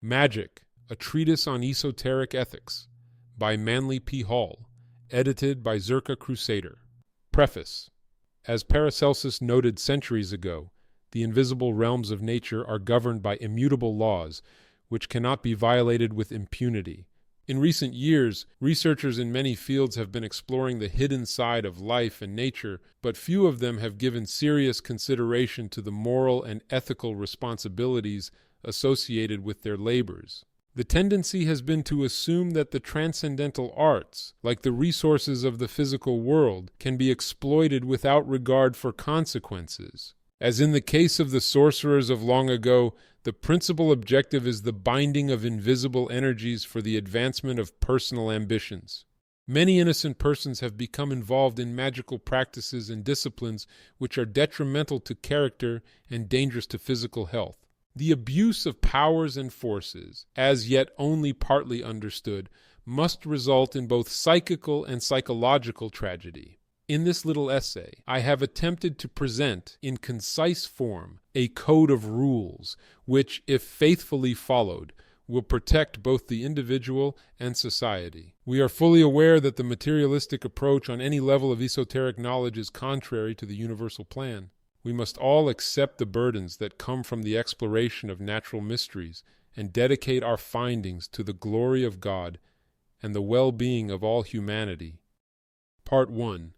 Magic, a Treatise on Esoteric Ethics, by Manly P. Hall, edited by ZherkaOfficial. Preface. As Paracelsus noted centuries ago, the invisible realms of nature are governed by immutable laws, which cannot be violated with impunity. In recent years, researchers in many fields have been exploring the hidden side of life and nature, but few of them have given serious consideration to the moral and ethical responsibilities associated with their labors. The tendency has been to assume that the transcendental arts, like the resources of the physical world, can be exploited without regard for consequences. As in the case of the sorcerers of long ago, the principal objective is the binding of invisible energies for the advancement of personal ambitions. Many innocent persons have become involved in magical practices and disciplines which are detrimental to character and dangerous to physical health. The abuse of powers and forces, as yet only partly understood, must result in both psychical and psychological tragedy. In this little essay, I have attempted to present, in concise form, a code of rules which, if faithfully followed, will protect both the individual and society. We are fully aware that the materialistic approach on any level of esoteric knowledge is contrary to the universal plan. We must all accept the burdens that come from the exploration of natural mysteries and dedicate our findings to the glory of God and the well-being of all humanity. Part 1.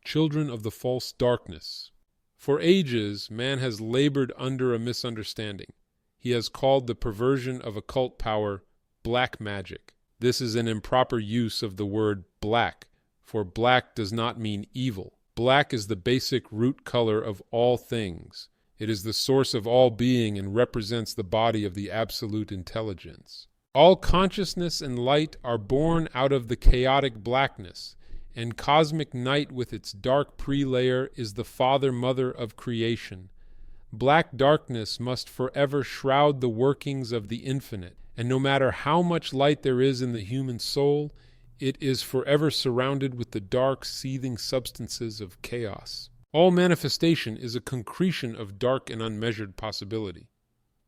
Children of the False Darkness. For ages, man has labored under a misunderstanding. He has called the perversion of occult power black magic. This is an improper use of the word black, for black does not mean evil. Black is the basic root color of all things. It is the source of all being and represents the body of the absolute intelligence. All consciousness and light are born out of the chaotic blackness, and cosmic night with its dark pre-layer is the father-mother of creation. Black darkness must forever shroud the workings of the infinite, and no matter how much light there is in the human soul, it is forever surrounded with the dark, seething substances of chaos. All manifestation is a concretion of dark and unmeasured possibility.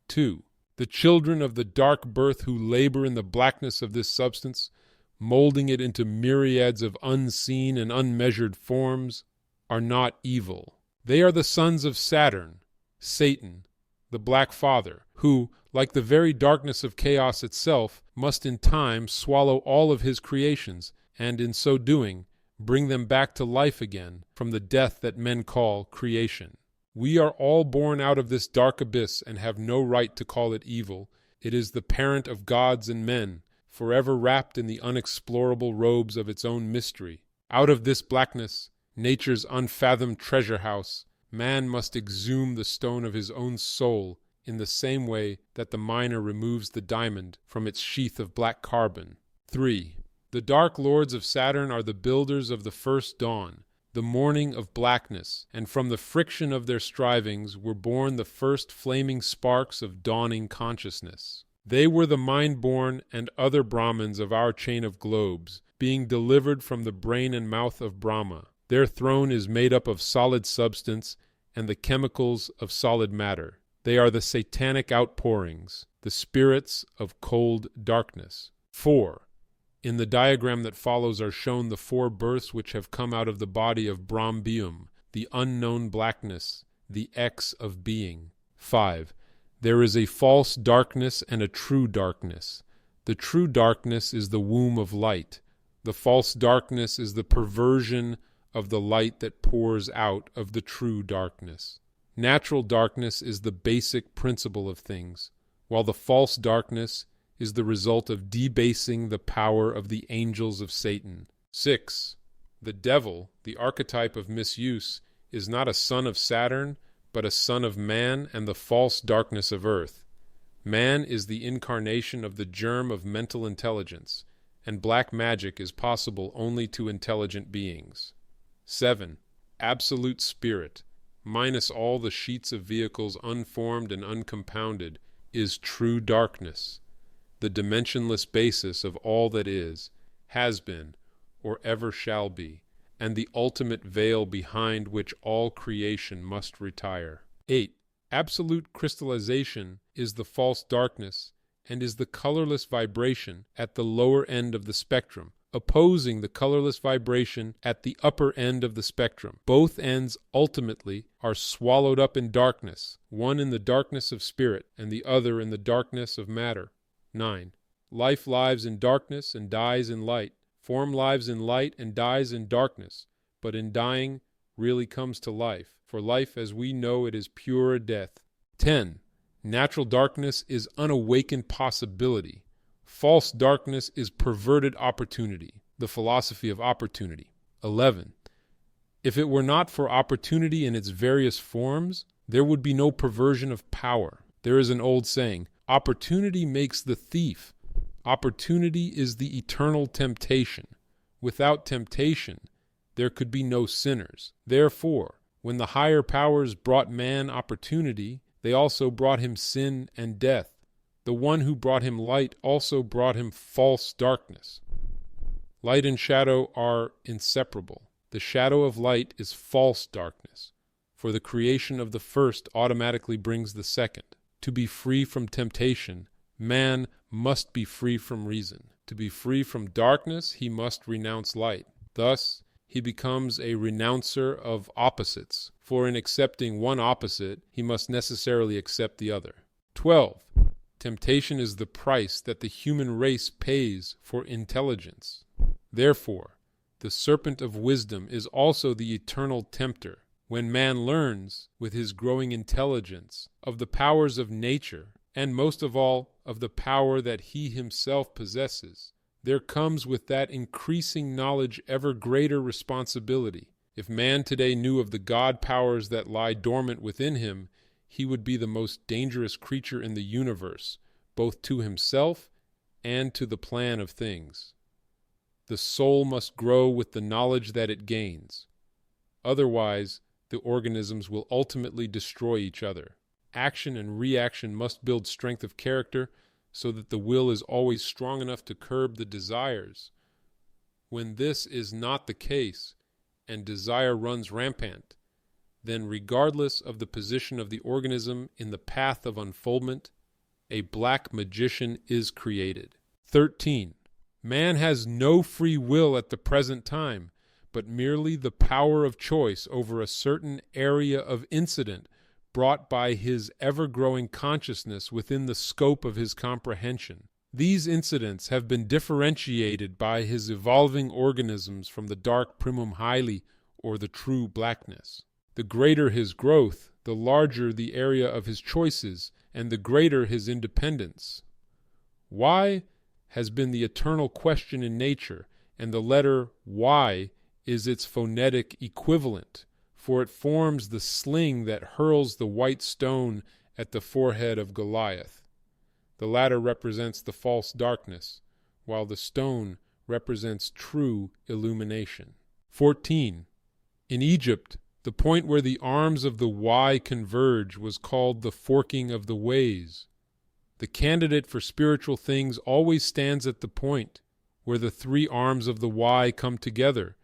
2. The children of the dark birth who labor in the blackness of this substance, molding it into myriads of unseen and unmeasured forms, are not evil. They are the sons of Saturn, Satan, the Black Father, who, like the very darkness of chaos itself, must in time swallow all of his creations, and in so doing, bring them back to life again from the death that men call creation. We are all born out of this dark abyss and have no right to call it evil. It is the parent of gods and men, forever wrapped in the unexplorable robes of its own mystery. Out of this blackness, nature's unfathomed treasure house, man must exhume the stone of his own soul in the same way that the miner removes the diamond from its sheath of black carbon. 3. The dark lords of Saturn are the builders of the first dawn, the morning of blackness, and from the friction of their strivings were born the first flaming sparks of dawning consciousness. They were the mind-born and other Brahmins of our chain of globes, being delivered from the brain and mouth of Brahma. Their throne is made up of solid substance and the chemicals of solid matter. They are the satanic outpourings, the spirits of cold darkness. 4. In the diagram that follows are shown the 4 births which have come out of the body of Brahmbium, the unknown blackness, the X of being. 5. There is a false darkness and a true darkness. The true darkness is the womb of light. The false darkness is the perversion of the light that pours out of the true darkness. Natural darkness is the basic principle of things, while the false darkness is the result of debasing the power of the angels of Satan. 6. The devil, the archetype of misuse, is not a son of Saturn, but a son of man and the false darkness of earth. Man is the incarnation of the germ of mental intelligence, and black magic is possible only to intelligent beings. 7. Absolute spirit, minus all the sheets of vehicles unformed and uncompounded, is true darkness, the dimensionless basis of all that is, has been, or ever shall be, and the ultimate veil behind which all creation must retire. 8. Absolute crystallization is the false darkness, and is the colorless vibration at the lower end of the spectrum, opposing the colorless vibration at the upper end of the spectrum. Both ends ultimately are swallowed up in darkness, one in the darkness of spirit and the other in the darkness of matter. 9. Life lives in darkness and dies in light. Form lives in light and dies in darkness, but in dying really comes to life, for life as we know it is pure death. 10. Natural darkness is unawakened possibility. False darkness is perverted opportunity, the philosophy of opportunity. 11. If it were not for opportunity in its various forms, there would be no perversion of power. There is an old saying, opportunity makes the thief. Opportunity is the eternal temptation. Without temptation, there could be no sinners. Therefore, when the higher powers brought man opportunity, they also brought him sin and death. The one who brought him light also brought him false darkness. Light and shadow are inseparable. The shadow of light is false darkness, for the creation of the first automatically brings the second. To be free from temptation, man must be free from reason. To be free from darkness, he must renounce light. Thus, he becomes a renouncer of opposites, for in accepting one opposite, he must necessarily accept the other. 12. Temptation is the price that the human race pays for intelligence. Therefore, the serpent of wisdom is also the eternal tempter. When man learns, with his growing intelligence, of the powers of nature, and most of all, of the power that he himself possesses, there comes with that increasing knowledge ever greater responsibility. If man today knew of the God powers that lie dormant within him, he would be the most dangerous creature in the universe, both to himself and to the plan of things. The soul must grow with the knowledge that it gains. Otherwise, the organisms will ultimately destroy each other. Action and reaction must build strength of character so that the will is always strong enough to curb the desires. When this is not the case, and desire runs rampant, then regardless of the position of the organism in the path of unfoldment, a black magician is created. 13. Man has no free will at the present time, but merely the power of choice over a certain area of incident brought by his ever-growing consciousness within the scope of his comprehension. These incidents have been differentiated by his evolving organisms from the dark primum hyli, or the true blackness. The greater his growth, the larger the area of his choices, and the greater his independence. Why has been the eternal question in nature, and the letter Y is its phonetic equivalent, for it forms the sling that hurls the white stone at the forehead of Goliath. The latter represents the false darkness, while the stone represents true illumination. 14. In Egypt, the point where the arms of the Y converge was called the forking of the ways. The candidate for spiritual things always stands at the point where the three arms of the Y come together,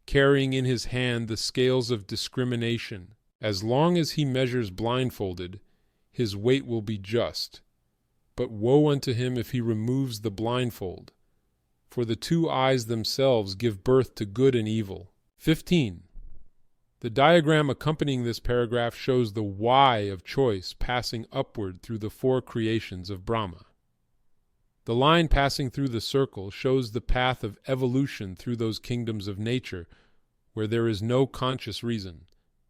carrying in his hand the scales of discrimination. As long as he measures blindfolded, his weight will be just. But woe unto him if he removes the blindfold, for the two eyes themselves give birth to good and evil. 15. The diagram accompanying this paragraph shows the Y of choice passing upward through the four creations of Brahma. The line passing through the circle shows the path of evolution through those kingdoms of nature where there is no conscious reason,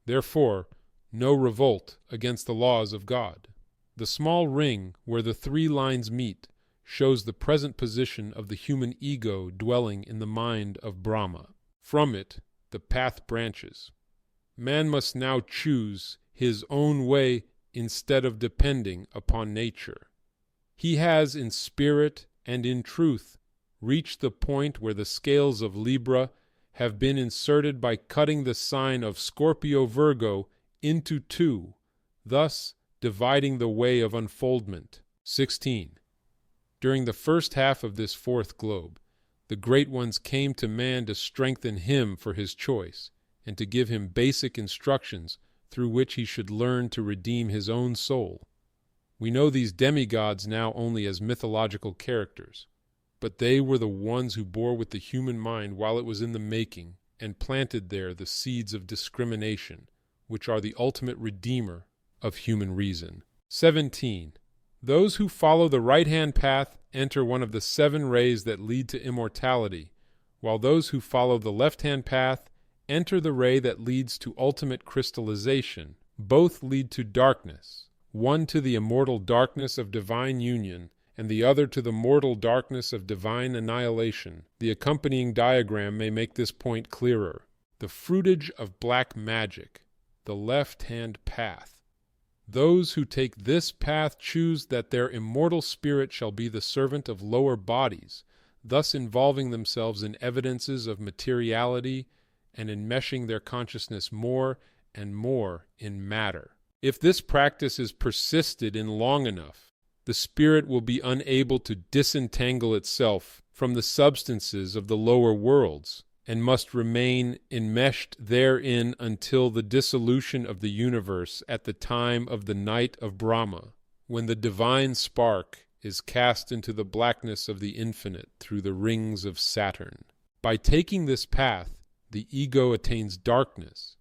therefore no revolt against the laws of God. The small ring where the three lines meet shows the present position of the human ego dwelling in the mind of Brahma. From it, the path branches. Man must now choose his own way instead of depending upon nature. He has in spirit and in truth reached the point where the scales of Libra have been inserted by cutting the sign of Scorpio-Virgo into two, thus dividing the way of unfoldment. 16. During the first half of this fourth globe, the great ones came to man to strengthen him for his choice, and to give him basic instructions through which he should learn to redeem his own soul. We know these demigods now only as mythological characters, but they were the ones who bore with the human mind while it was in the making, and planted there the seeds of discrimination, which are the ultimate redeemer of human reason. 17. Those who follow the right-hand path enter one of the 7 rays that lead to immortality, while those who follow the left-hand path enter the ray that leads to ultimate crystallization. Both lead to darkness, one to the immortal darkness of divine union, and the other to the mortal darkness of divine annihilation. The accompanying diagram may make this point clearer. The fruitage of black magic, the left-hand path. Those who take this path choose that their immortal spirit shall be the servant of lower bodies, thus involving themselves in evidences of materiality and enmeshing their consciousness more and more in matter. If this practice is persisted in long enough, the spirit will be unable to disentangle itself from the substances of the lower worlds, and must remain enmeshed therein until the dissolution of the universe at the time of the night of Brahma, when the divine spark is cast into the blackness of the infinite through the rings of Saturn. By taking this path, the ego attains darkness,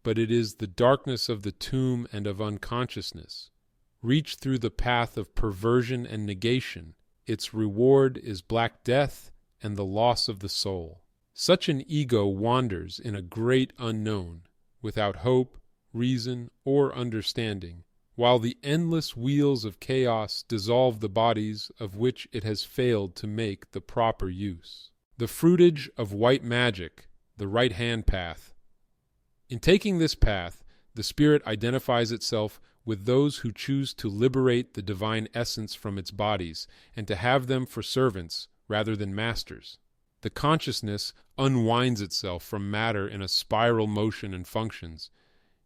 but it is the darkness of the tomb and of unconsciousness. Reach through the path of perversion and negation, its reward is black death and the loss of the soul. Such an ego wanders in a great unknown, without hope, reason, or understanding, while the endless wheels of chaos dissolve the bodies of which it has failed to make the proper use. The fruitage of white magic, the right-hand path. In taking this path, the spirit identifies itself with those who choose to liberate the divine essence from its bodies and to have them for servants rather than masters. The consciousness unwinds itself from matter in a spiral motion and functions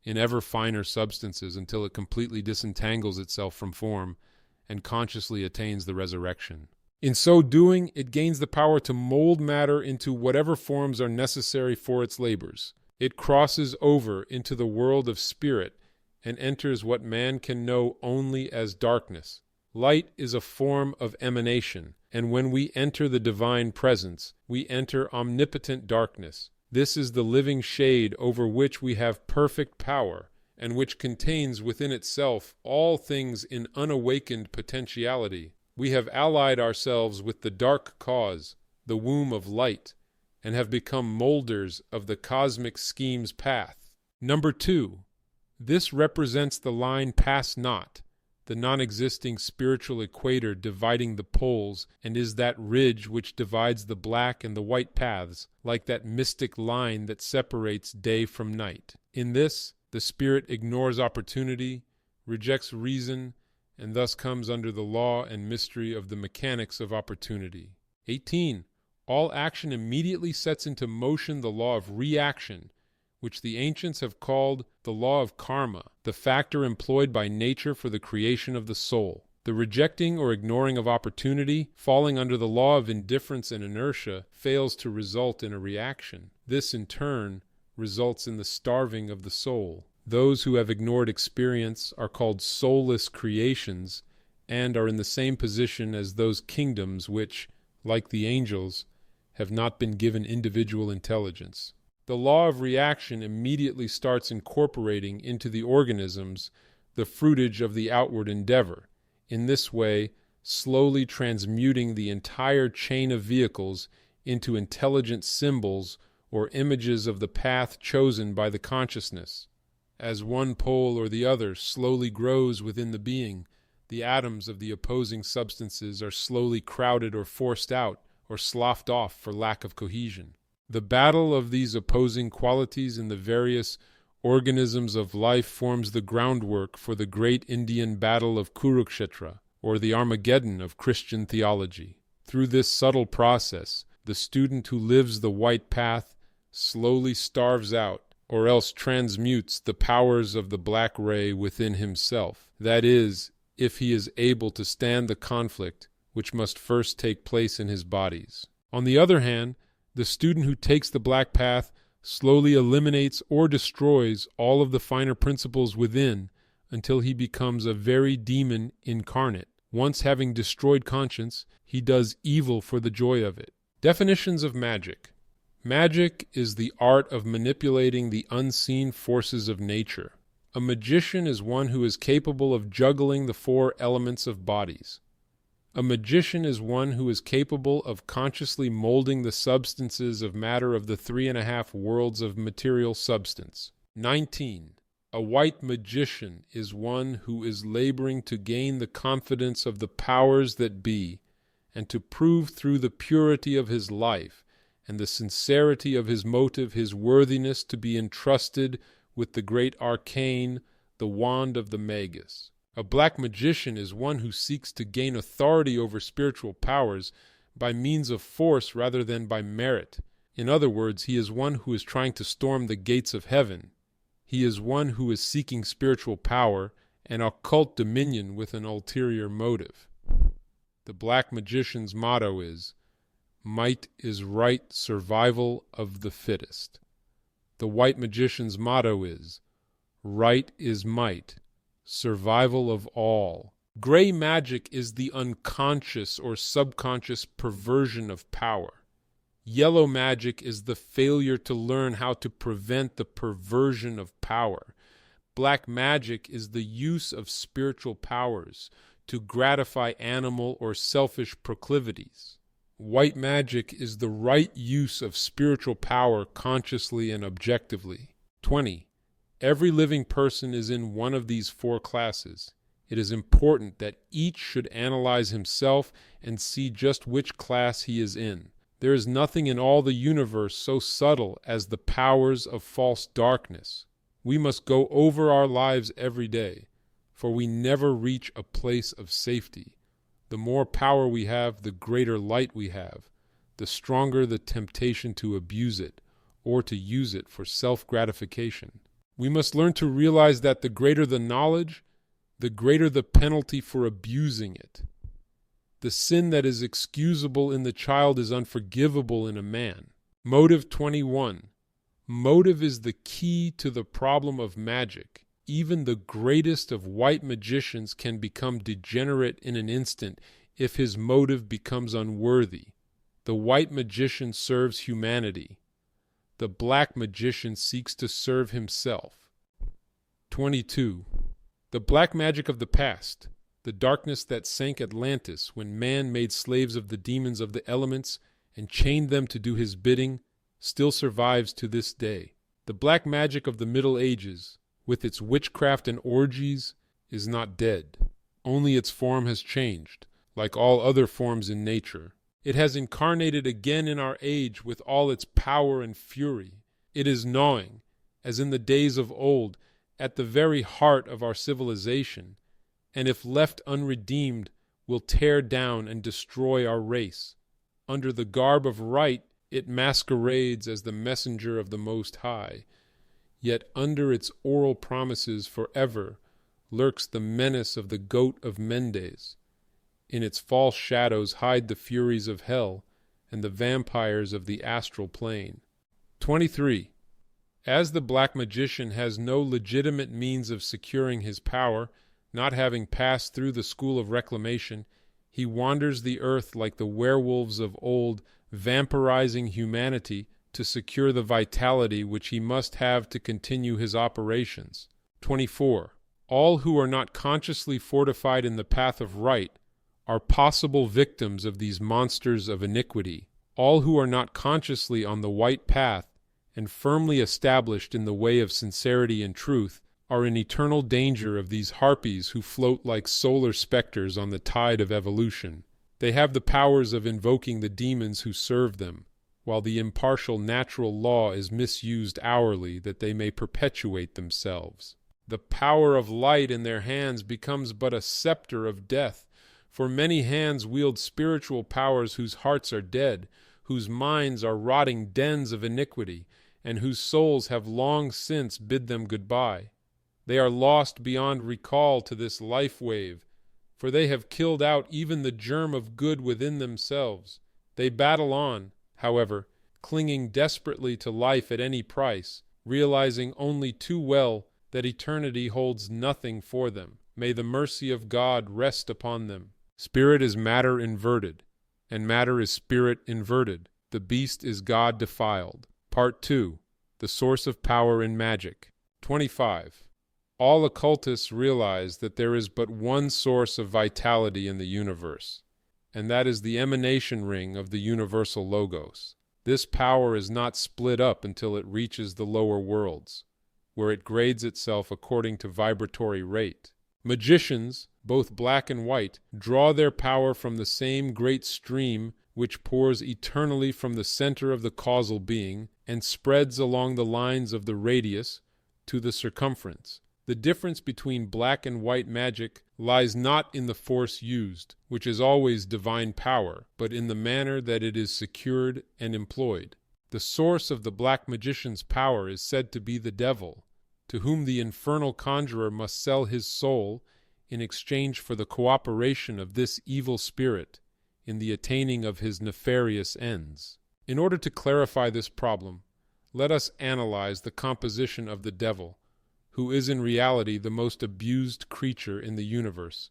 in ever finer substances until it completely disentangles itself from form and consciously attains the resurrection. In so doing, it gains the power to mold matter into whatever forms are necessary for its labors. It crosses over into the world of spirit and enters what man can know only as darkness. Light is a form of emanation, and when we enter the divine presence, we enter omnipotent darkness. This is the living shade over which we have perfect power, and which contains within itself all things in unawakened potentiality. We have allied ourselves with the dark cause, the womb of light, and have become molders of the cosmic scheme's path. Number 2. This represents the line pass not, the non-existing spiritual equator dividing the poles, and is that ridge which divides the black and the white paths, like that mystic line that separates day from night. In this, the spirit ignores opportunity, rejects reason, and thus comes under the law and mystery of the mechanics of opportunity. 18. All action immediately sets into motion the law of reaction, which the ancients have called the law of karma, the factor employed by nature for the creation of the soul. The rejecting or ignoring of opportunity, falling under the law of indifference and inertia, fails to result in a reaction. This, in turn, results in the starving of the soul. Those who have ignored experience are called soulless creations and are in the same position as those kingdoms which, like the angels, have not been given individual intelligence. The law of reaction immediately starts incorporating into the organisms the fruitage of the outward endeavor, in this way slowly transmuting the entire chain of vehicles into intelligent symbols or images of the path chosen by the consciousness. As one pole or the other slowly grows within the being, the atoms of the opposing substances are slowly crowded or forced out or sloughed off for lack of cohesion. The battle of these opposing qualities in the various organisms of life forms the groundwork for the great Indian battle of Kurukshetra, or the Armageddon of Christian theology. Through this subtle process, the student who lives the white path slowly starves out, or else transmutes the powers of the black ray within himself. That is, if he is able to stand the conflict which must first take place in his bodies. On the other hand, the student who takes the black path slowly eliminates or destroys all of the finer principles within until he becomes a very demon incarnate. Once having destroyed conscience, he does evil for the joy of it. Definitions of magic. Magic is the art of manipulating the unseen forces of nature. A magician is one who is capable of juggling the four elements of bodies. A magician is one who is capable of consciously molding the substances of matter of the 3.5 worlds of material substance. 19. A white magician is one who is laboring to gain the confidence of the powers that be, and to prove through the purity of his life and the sincerity of his motive his worthiness to be entrusted with the great arcane, the wand of the Magus. A black magician is one who seeks to gain authority over spiritual powers by means of force rather than by merit. In other words, he is one who is trying to storm the gates of heaven. He is one who is seeking spiritual power and occult dominion with an ulterior motive. The black magician's motto is, "Might is right, survival of the fittest." The white magician's motto is, "Right is might, survival of all." Gray magic is the unconscious or subconscious perversion of power. Yellow magic is the failure to learn how to prevent the perversion of power. Black magic is the use of spiritual powers to gratify animal or selfish proclivities. White magic is the right use of spiritual power consciously and objectively. 20. Every living person is in one of these four classes. It is important that each should analyze himself and see just which class he is in. There is nothing in all the universe so subtle as the powers of false darkness. We must go over our lives every day, for we never reach a place of safety. The more power we have, the greater light we have, the stronger the temptation to abuse it or to use it for self-gratification. We must learn to realize that the greater the knowledge, the greater the penalty for abusing it. The sin that is excusable in the child is unforgivable in a man. Motive 21. Motive is the key to the problem of magic. Even the greatest of white magicians can become degenerate in an instant if his motive becomes unworthy. The white magician serves humanity. The black magician seeks to serve himself. 22. The black magic of the past, the darkness that sank Atlantis when man made slaves of the demons of the elements and chained them to do his bidding, still survives to this day. The black magic of the Middle Ages, with its witchcraft and orgies, is not dead. Only its form has changed, like all other forms in nature. It has incarnated again in our age with all its power and fury. It is gnawing, as in the days of old, at the very heart of our civilization, and if left unredeemed, will tear down and destroy our race. Under the garb of right, it masquerades as the messenger of the Most High, yet under its oral promises forever lurks the menace of the goat of Mendes. In its false shadows hide the furies of hell and the vampires of the astral plane. 23. As the black magician has no legitimate means of securing his power, not having passed through the school of reclamation, he wanders the earth like the werewolves of old, vampirizing humanity to secure the vitality which he must have to continue his operations. 24. All who are not consciously fortified in the path of right are possible victims of these monsters of iniquity. All who are not consciously on the white path and firmly established in the way of sincerity and truth are in eternal danger of these harpies who float like solar specters on the tide of evolution. They have the powers of invoking the demons who serve them, while the impartial natural law is misused hourly that they may perpetuate themselves. The power of light in their hands becomes but a scepter of death, for many hands wield spiritual powers whose hearts are dead, whose minds are rotting dens of iniquity, and whose souls have long since bid them goodbye. They are lost beyond recall to this life wave, for they have killed out even the germ of good within themselves. They battle on, however, clinging desperately to life at any price, realizing only too well that eternity holds nothing for them. May the mercy of God rest upon them. Spirit is matter inverted, and matter is spirit inverted. The beast is God defiled. Part 2. The source of power in magic. 25. All occultists realize that there is but one source of vitality in the universe, and that is the emanation ring of the universal logos. This power is not split up until it reaches the lower worlds, where it grades itself according to vibratory rate. Magicians, both black and white, draw their power from the same great stream which pours eternally from the center of the causal being and spreads along the lines of the radius to the circumference. The difference between black and white magic lies not in the force used, which is always divine power, but in the manner that it is secured and employed. The source of the black magician's power is said to be the devil, to whom the infernal conjurer must sell his soul in exchange for the cooperation of this evil spirit in the attaining of his nefarious ends. In order to clarify this problem, let us analyze the composition of the devil, who is in reality the most abused creature in the universe,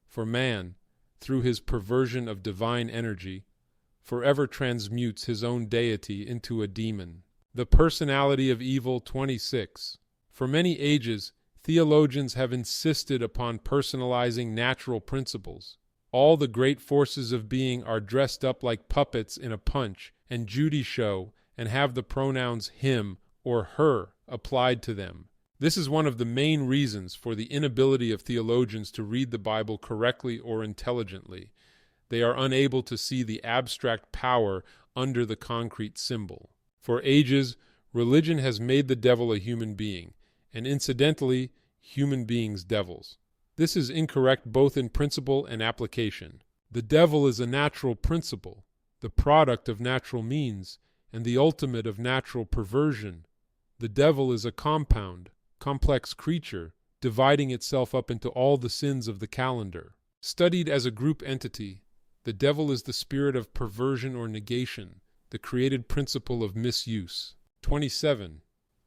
for man, through his perversion of divine energy, forever transmutes his own deity into a demon. The personality of evil. 26. For many ages, theologians have insisted upon personalizing natural principles. All the great forces of being are dressed up like puppets in a Punch and Judy show and have the pronouns him or her applied to them. This is one of the main reasons for the inability of theologians to read the Bible correctly or intelligently. They are unable to see the abstract power under the concrete symbol. For ages, religion has made the devil a human being, and incidentally, human beings devils. This is incorrect both in principle and application. The devil is a natural principle, the product of natural means, and the ultimate of natural perversion. The devil is a complex creature, dividing itself up into all the sins of the calendar. Studied as a group entity, the devil is the spirit of perversion or negation, the created principle of misuse. 27.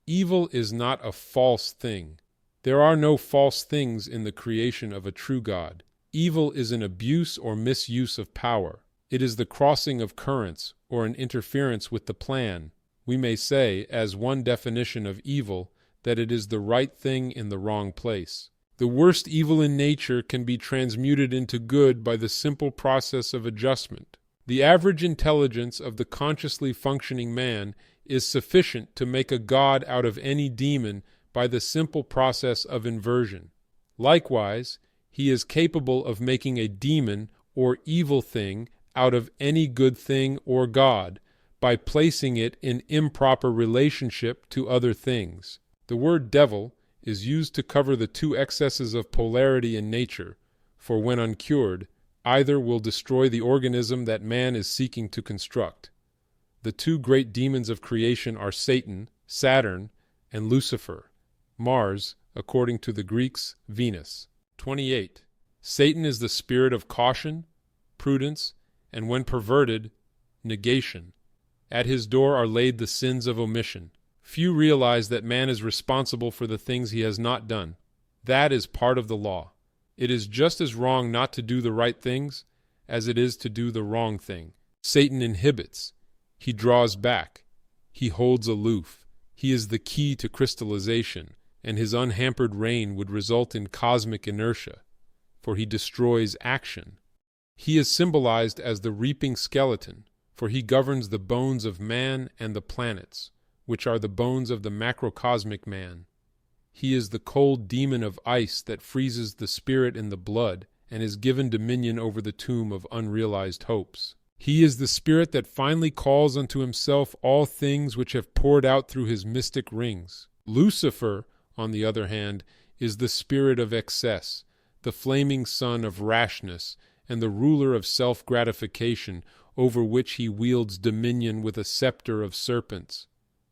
Evil is not a false thing. There are no false things in the creation of a true God. Evil is an abuse or misuse of power. It is the crossing of currents or an interference with the plan. We may say, as one definition of evil, that it is the right thing in the wrong place. The worst evil in nature can be transmuted into good by the simple process of adjustment. The average intelligence of the consciously functioning man is sufficient to make a god out of any demon by the simple process of inversion. Likewise, he is capable of making a demon or evil thing out of any good thing or god by placing it in improper relationship to other things. The word devil is used to cover the two excesses of polarity in nature, for when uncured, either will destroy the organism that man is seeking to construct. The two great demons of creation are Satan, Saturn, and Lucifer, Mars, according to the Greeks, Venus. 28. Satan is the spirit of caution, prudence, and when perverted, negation. At his door are laid the sins of omission. Few realize that man is responsible for the things he has not done. That is part of the law. It is just as wrong not to do the right things as it is to do the wrong thing. Satan inhibits. He draws back. He holds aloof. He is the key to crystallization, and his unhampered reign would result in cosmic inertia, for he destroys action. He is symbolized as the reaping skeleton, for he governs the bones of man and the planets, which are the bones of the macrocosmic man. He is the cold demon of ice that freezes the spirit in the blood and is given dominion over the tomb of unrealized hopes. He is the spirit that finally calls unto himself all things which have poured out through his mystic rings. Lucifer, on the other hand, is the spirit of excess, the flaming sun of rashness, and the ruler of self-gratification, over which he wields dominion with a scepter of serpents.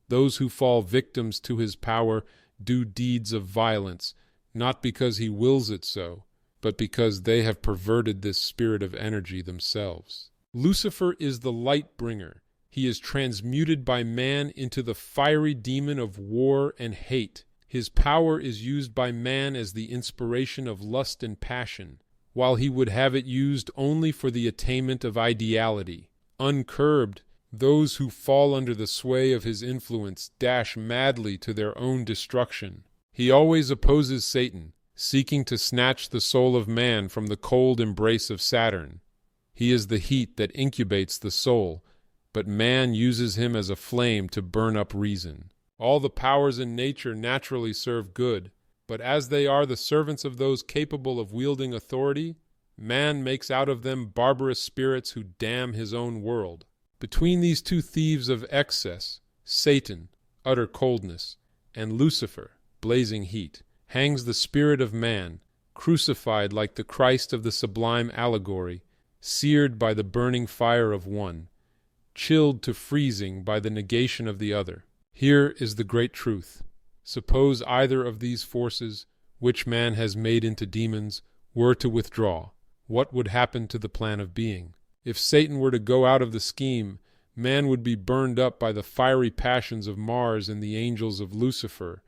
Those who fall victims to his power do deeds of violence, not because he wills it so, but because they have perverted this spirit of energy themselves. Lucifer is the light bringer. He is transmuted by man into the fiery demon of war and hate. His power is used by man as the inspiration of lust and passion, while he would have it used only for the attainment of ideality. Uncurbed, those who fall under the sway of his influence dash madly to their own destruction. He always opposes Satan, seeking to snatch the soul of man from the cold embrace of Saturn. He is the heat that incubates the soul, but man uses him as a flame to burn up reason. All the powers in nature naturally serve good, but as they are the servants of those capable of wielding authority, man makes out of them barbarous spirits who damn his own world. Between these two thieves of excess, Satan, utter coldness, and Lucifer, blazing heat, hangs the spirit of man, crucified like the Christ of the sublime allegory, seared by the burning fire of one, chilled to freezing by the negation of the other. Here is the great truth. Suppose either of these forces, which man has made into demons, were to withdraw, what would happen to the plan of being? If Satan were to go out of the scheme, man would be burned up by the fiery passions of Mars and the angels of Lucifer.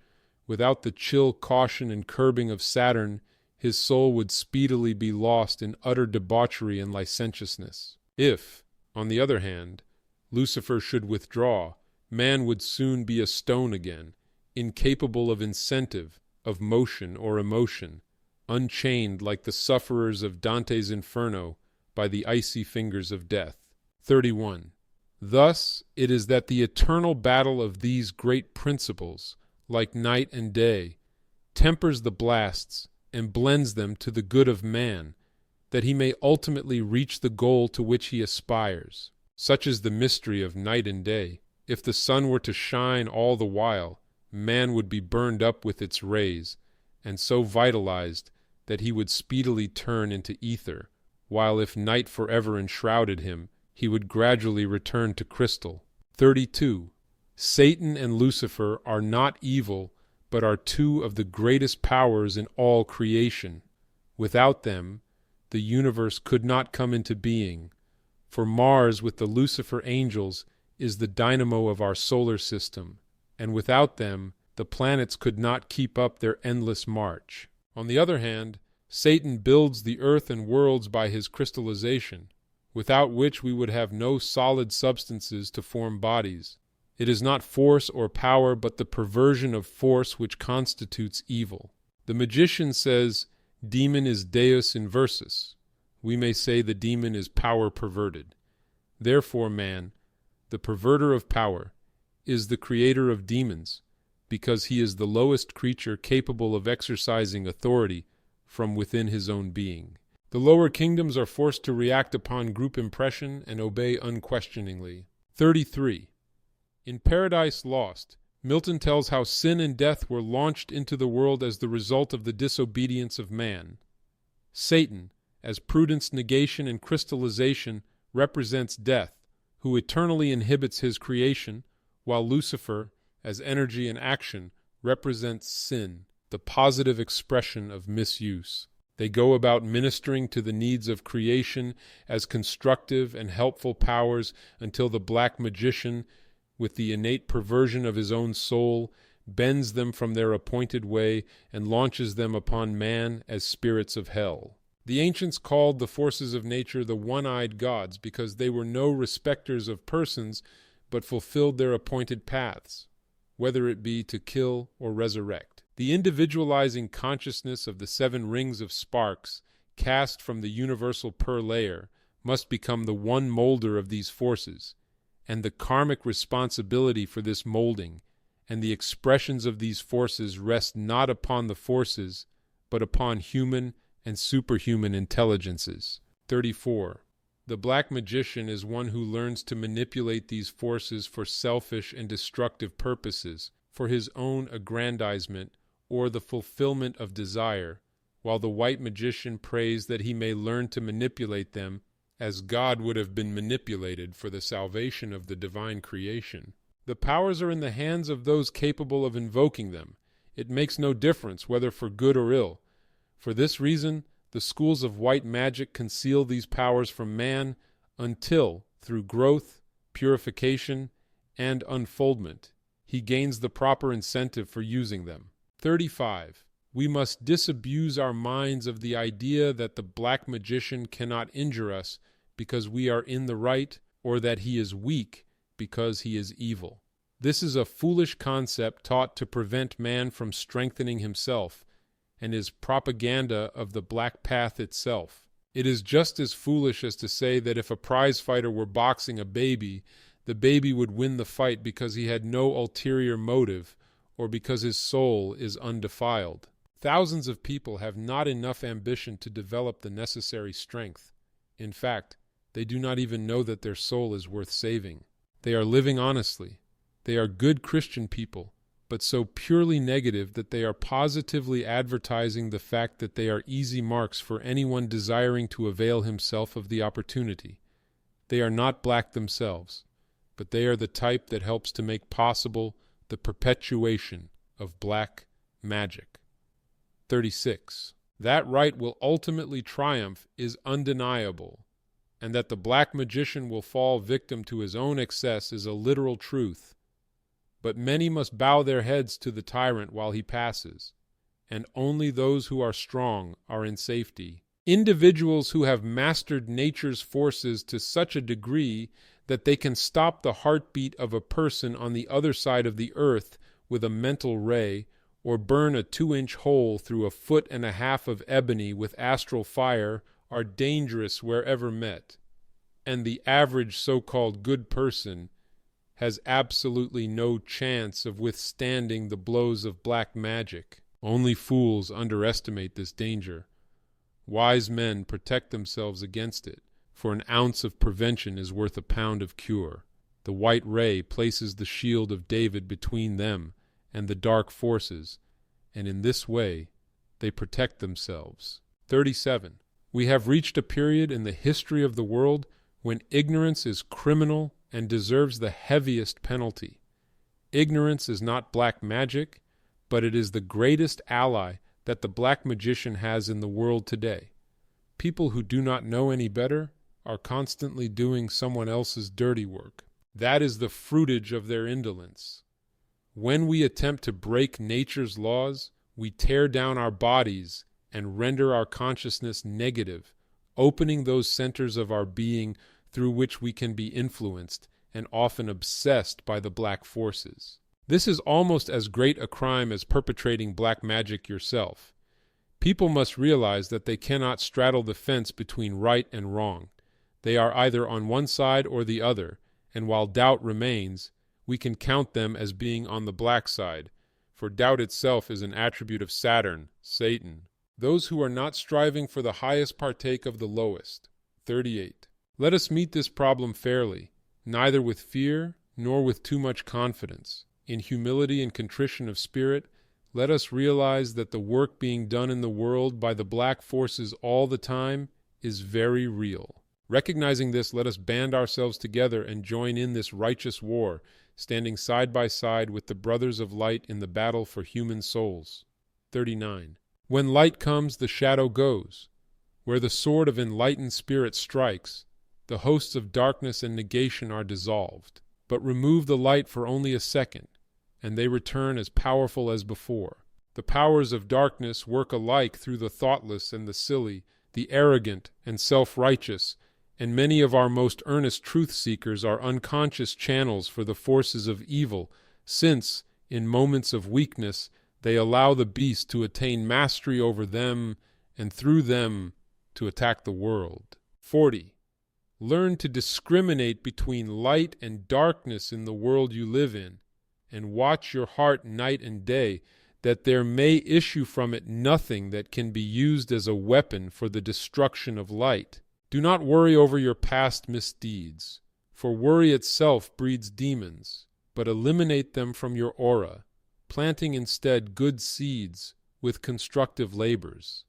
Without the chill caution and curbing of Saturn, his soul would speedily be lost in utter debauchery and licentiousness. If, on the other hand, Lucifer should withdraw, man would soon be a stone again, incapable of incentive, of motion or emotion, unchained like the sufferers of Dante's Inferno by the icy fingers of death. 31. Thus it is that the eternal battle of these great principles, like night and day, tempers the blasts and blends them to the good of man, that he may ultimately reach the goal to which he aspires. Such is the mystery of night and day. If the sun were to shine all the while, man would be burned up with its rays, and so vitalized that he would speedily turn into ether, while if night forever enshrouded him, he would gradually return to crystal. 32. Satan and Lucifer are not evil, but are two of the greatest powers in all creation. Without them, the universe could not come into being, for Mars with the Lucifer angels is the dynamo of our solar system, and without them, the planets could not keep up their endless march. On the other hand, Satan builds the earth and worlds by his crystallization, without which we would have no solid substances to form bodies. It is not force or power, but the perversion of force which constitutes evil. The magician says, demon is deus inversus. We may say the demon is power perverted. Therefore man, the perverter of power, is the creator of demons, because he is the lowest creature capable of exercising authority from within his own being. The lower kingdoms are forced to react upon group impression and obey unquestioningly. 33. In Paradise Lost, Milton tells how sin and death were launched into the world as the result of the disobedience of man. Satan, as prudence, negation, and crystallization, represents death, who eternally inhibits his creation, while Lucifer, as energy and action, represents sin, the positive expression of misuse. They go about ministering to the needs of creation as constructive and helpful powers until the black magician, with the innate perversion of his own soul, bends them from their appointed way and launches them upon man as spirits of hell. The ancients called the forces of nature the one-eyed gods because they were no respecters of persons but fulfilled their appointed paths, whether it be to kill or resurrect. The individualizing consciousness of the 7 rings of sparks cast from the universal purlayer must become the one molder of these forces, and the karmic responsibility for this molding and the expressions of these forces rest not upon the forces, but upon human and superhuman intelligences. 34. The black magician is one who learns to manipulate these forces for selfish and destructive purposes, for his own aggrandizement or the fulfillment of desire, while the white magician prays that he may learn to manipulate them as God would have been manipulated for the salvation of the divine creation. The powers are in the hands of those capable of invoking them. It makes no difference whether for good or ill. For this reason, the schools of white magic conceal these powers from man until, through growth, purification, and unfoldment, he gains the proper incentive for using them. 35. We must disabuse our minds of the idea that the black magician cannot injure us because we are in the right, or that he is weak because he is evil. This is a foolish concept taught to prevent man from strengthening himself, and is propaganda of the black path itself. It is just as foolish as to say that if a prize fighter were boxing a baby, the baby would win the fight because he had no ulterior motive, or because his soul is undefiled. Thousands of people have not enough ambition to develop the necessary strength. In fact, they do not even know that their soul is worth saving. They are living honestly. They are good Christian people, but so purely negative that they are positively advertising the fact that they are easy marks for anyone desiring to avail himself of the opportunity. They are not black themselves, but they are the type that helps to make possible the perpetuation of black magic. 36. That right will ultimately triumph is undeniable, and that the black magician will fall victim to his own excess is a literal truth. But many must bow their heads to the tyrant while he passes, and only those who are strong are in safety. Individuals who have mastered nature's forces to such a degree that they can stop the heartbeat of a person on the other side of the earth with a mental ray, or burn a 2-inch hole through 1.5 feet of ebony with astral fire, are dangerous wherever met. And the average so-called good person has absolutely no chance of withstanding the blows of black magic. Only fools underestimate this danger. Wise men protect themselves against it, for an ounce of prevention is worth a pound of cure. The white ray places the shield of David between them and the dark forces, and in this way they protect themselves. 37. We have reached a period in the history of the world when ignorance is criminal and deserves the heaviest penalty. Ignorance is not black magic, but it is the greatest ally that the black magician has in the world today. People who do not know any better are constantly doing someone else's dirty work. That is the fruitage of their indolence. When we attempt to break nature's laws, we tear down our bodies and render our consciousness negative, opening those centers of our being through which we can be influenced and often obsessed by the black forces. This is almost as great a crime as perpetrating black magic yourself. People must realize that they cannot straddle the fence between right and wrong. They are either on one side or the other, and while doubt remains, we can count them as being on the black side, for doubt itself is an attribute of Saturn, Satan. Those who are not striving for the highest partake of the lowest. 38. Let us meet this problem fairly, neither with fear nor with too much confidence. In humility and contrition of spirit, let us realize that the work being done in the world by the black forces all the time is very real. Recognizing this, let us band ourselves together and join in this righteous war, standing side by side with the brothers of light in the battle for human souls. 39. When light comes, the shadow goes. Where the sword of enlightened spirit strikes, the hosts of darkness and negation are dissolved. But remove the light for only a second, and they return as powerful as before. The powers of darkness work alike through the thoughtless and the silly, the arrogant and self-righteous, and many of our most earnest truth-seekers are unconscious channels for the forces of evil, since, in moments of weakness, they allow the beast to attain mastery over them, and through them to attack the world. 40. Learn to discriminate between light and darkness in the world you live in, and watch your heart night and day, that there may issue from it nothing that can be used as a weapon for the destruction of light. Do not worry over your past misdeeds, for worry itself breeds demons, but eliminate them from your aura, planting instead good seeds with constructive labors.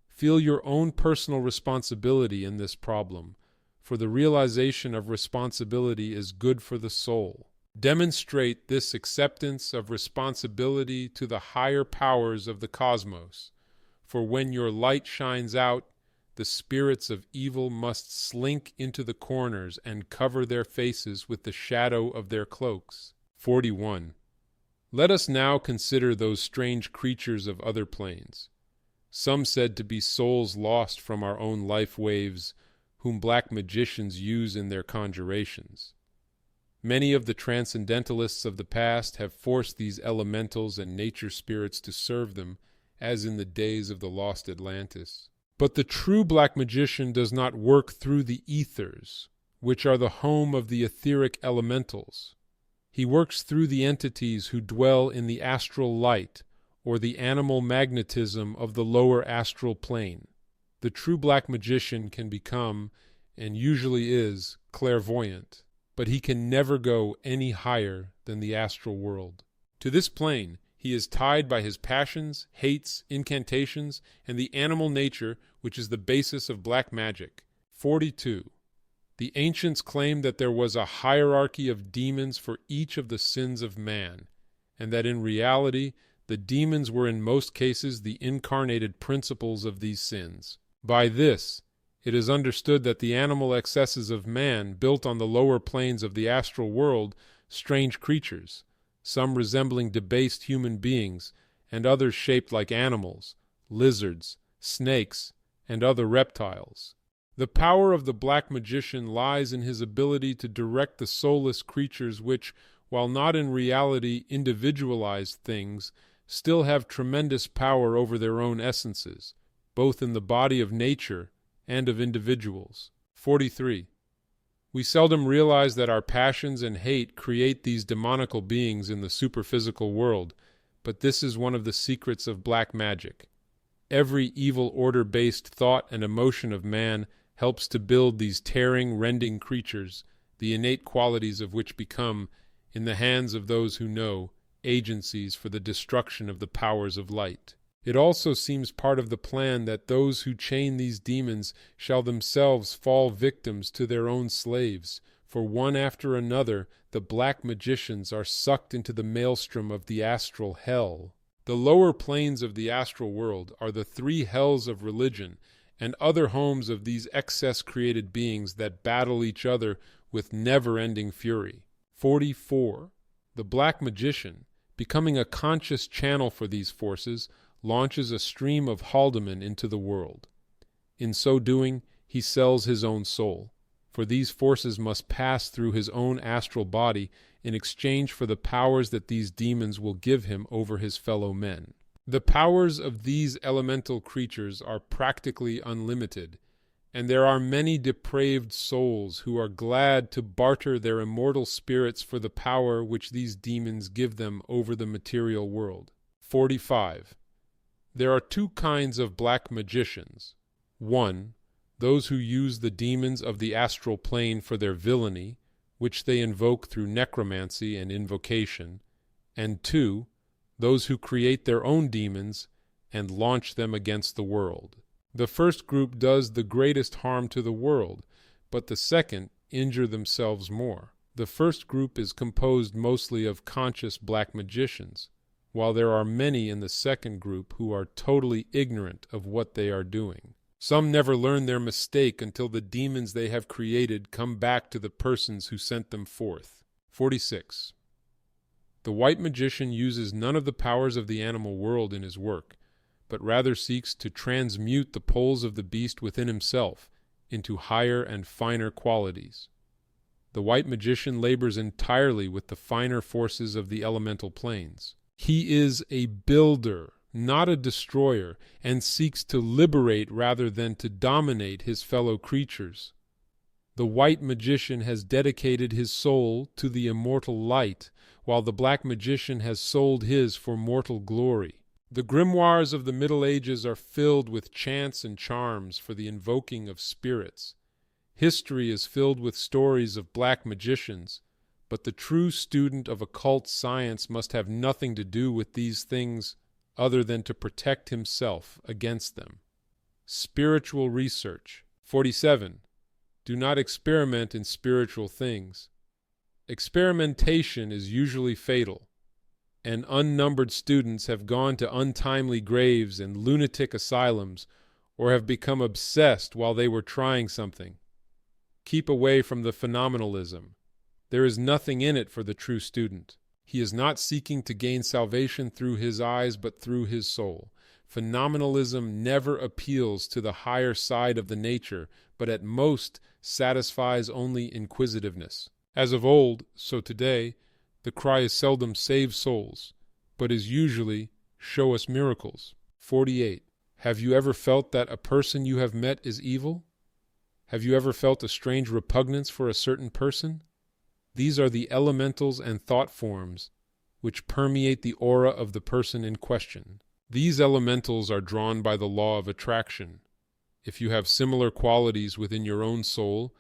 Feel your own personal responsibility in this problem, for the realization of responsibility is good for the soul. Demonstrate this acceptance of responsibility to the higher powers of the cosmos, for when your light shines out, the spirits of evil must slink into the corners and cover their faces with the shadow of their cloaks. 41. Let us now consider those strange creatures of other planes, some said to be souls lost from our own life waves, whom black magicians use in their conjurations. Many of the transcendentalists of the past have forced these elementals and nature spirits to serve them, as in the days of the lost Atlantis. But the true black magician does not work through the ethers, which are the home of the etheric elementals. He works through the entities who dwell in the astral light, or the animal magnetism of the lower astral plane. The true black magician can become, and usually is, clairvoyant, but he can never go any higher than the astral world. To this plane he is tied by his passions, hates, incantations, and the animal nature which is the basis of black magic. 42. The ancients claimed that there was a hierarchy of demons for each of the sins of man, and that in reality the demons were in most cases the incarnated principles of these sins. By this, it is understood that the animal excesses of man built on the lower planes of the astral world strange creatures, some resembling debased human beings, and others shaped like animals, lizards, snakes, and other reptiles. The power of the black magician lies in his ability to direct the soulless creatures which, while not in reality individualized things, still have tremendous power over their own essences, both in the body of nature and of individuals. 43. We seldom realize that our passions and hate create these demonical beings in the superphysical world, but this is one of the secrets of black magic. Every evil order-based thought and emotion of man helps to build these tearing, rending creatures, the innate qualities of which become, in the hands of those who know, agencies for the destruction of the powers of light. It also seems part of the plan that those who chain these demons shall themselves fall victims to their own slaves, for one after another the black magicians are sucked into the maelstrom of the astral hell. The lower planes of the astral world are the three hells of religion and other homes of these excess-created beings that battle each other with never-ending fury. 44. The black magician, becoming a conscious channel for these forces, launches a stream of haldeman into the world. In so doing, he sells his own soul, for these forces must pass through his own astral body in exchange for the powers that these demons will give him over his fellow men. The powers of these elemental creatures are practically unlimited, and there are many depraved souls who are glad to barter their immortal spirits for the power which these demons give them over the material world. 45. There are two kinds of black magicians. 1. Those who use the demons of the astral plane for their villainy, which they invoke through necromancy and invocation, and 2. Those who create their own demons and launch them against the world. The first group does the greatest harm to the world, but the second injure themselves more. The first group is composed mostly of conscious black magicians, while there are many in the second group who are totally ignorant of what they are doing. Some never learn their mistake until the demons they have created come back to the persons who sent them forth. 46. The white magician uses none of the powers of the animal world in his work, but rather seeks to transmute the poles of the beast within himself into higher and finer qualities. The white magician labors entirely with the finer forces of the elemental planes. He is a builder, not a destroyer, and seeks to liberate rather than to dominate his fellow creatures. The white magician has dedicated his soul to the immortal light, while the black magician has sold his for mortal glory. The grimoires of the Middle Ages are filled with chants and charms for the invoking of spirits. History is filled with stories of black magicians, but the true student of occult science must have nothing to do with these things other than to protect himself against them. Spiritual research. 47. Do not experiment in spiritual things. Experimentation is usually fatal, and unnumbered students have gone to untimely graves and lunatic asylums, or have become obsessed while they were trying something. Keep away from the phenomenalism. There is nothing in it for the true student. He is not seeking to gain salvation through his eyes but through his soul. Phenomenalism never appeals to the higher side of the nature, but at most satisfies only inquisitiveness. As of old, so today, the cry is seldom save souls, but is usually show us miracles. 48. Have you ever felt that a person you have met is evil? Have you ever felt a strange repugnance for a certain person? These are the elementals and thought forms which permeate the aura of the person in question. These elementals are drawn by the law of attraction. If you have similar qualities within your own soul,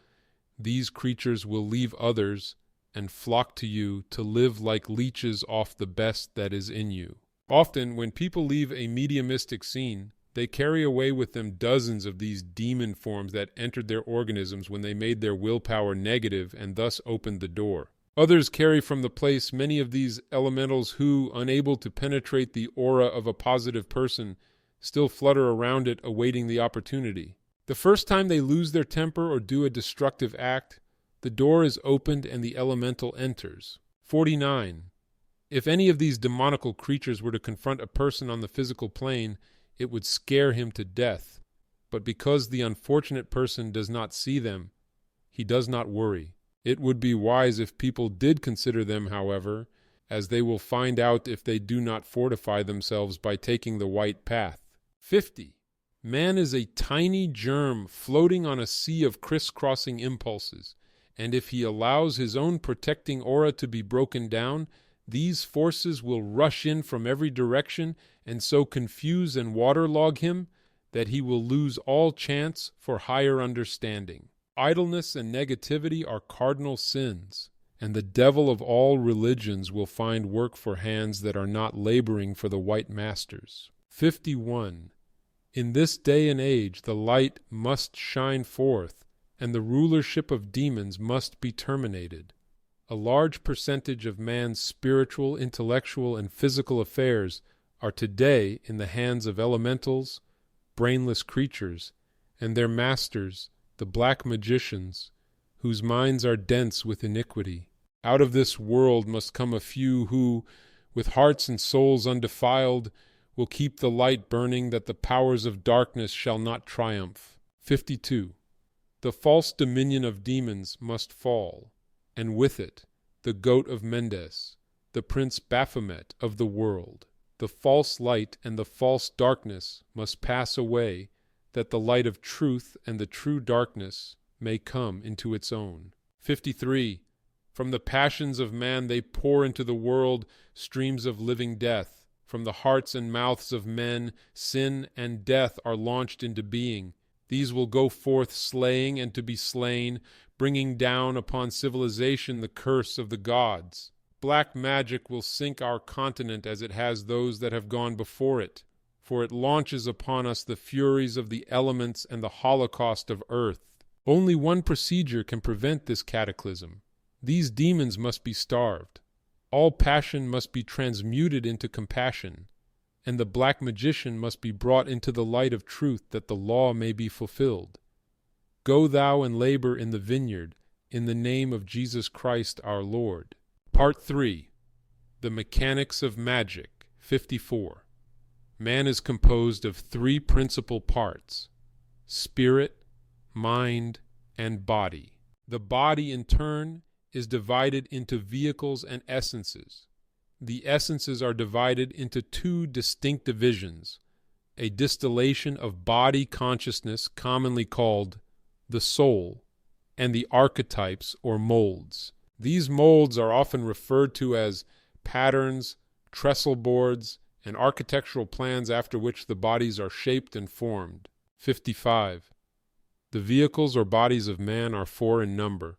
these creatures will leave others and flock to you to live like leeches off the best that is in you. Often, when people leave a mediumistic scene, they carry away with them dozens of these demon forms that entered their organisms when they made their willpower negative and thus opened the door. Others carry from the place many of these elementals who, unable to penetrate the aura of a positive person, still flutter around it awaiting the opportunity. The first time they lose their temper or do a destructive act, the door is opened and the elemental enters. 49. If any of these demonical creatures were to confront a person on the physical plane, it would scare him to death. But because the unfortunate person does not see them, he does not worry. It would be wise if people did consider them, however, as they will find out if they do not fortify themselves by taking the white path. 50. Man is a tiny germ floating on a sea of crisscrossing impulses, and if he allows his own protecting aura to be broken down, these forces will rush in from every direction and so confuse and waterlog him that he will lose all chance for higher understanding. Idleness and negativity are cardinal sins, and the devil of all religions will find work for hands that are not laboring for the white masters. 51. In this day and age the light must shine forth, and the rulership of demons must be terminated. A large percentage of man's spiritual, intellectual, and physical affairs are today in the hands of elementals, brainless creatures, and their masters, the black magicians, whose minds are dense with iniquity. Out of this world must come a few who, with hearts and souls undefiled, will keep the light burning that the powers of darkness shall not triumph. 52. The false dominion of demons must fall, and with it the goat of Mendes, the Prince Baphomet of the world. The false light and the false darkness must pass away, that the light of truth and the true darkness may come into its own. 53. From the passions of man they pour into the world streams of living death. From the hearts and mouths of men, sin and death are launched into being. These will go forth slaying and to be slain, bringing down upon civilization the curse of the gods. Black magic will sink our continent as it has those that have gone before it, for it launches upon us the furies of the elements and the holocaust of earth. Only one procedure can prevent this cataclysm. These demons must be starved. All passion must be transmuted into compassion, and the black magician must be brought into the light of truth that the law may be fulfilled. Go thou and labor in the vineyard, in the name of Jesus Christ our Lord. Part 3. The Mechanics of Magic. 54. Man is composed of three principal parts: spirit, mind, and body. The body, in turn, is divided into vehicles and essences. The essences are divided into two distinct divisions: a distillation of body consciousness, commonly called the soul, and the archetypes or molds. These molds are often referred to as patterns, trestle boards, and architectural plans after which the bodies are shaped and formed. 55. The vehicles or bodies of man are 4 in number,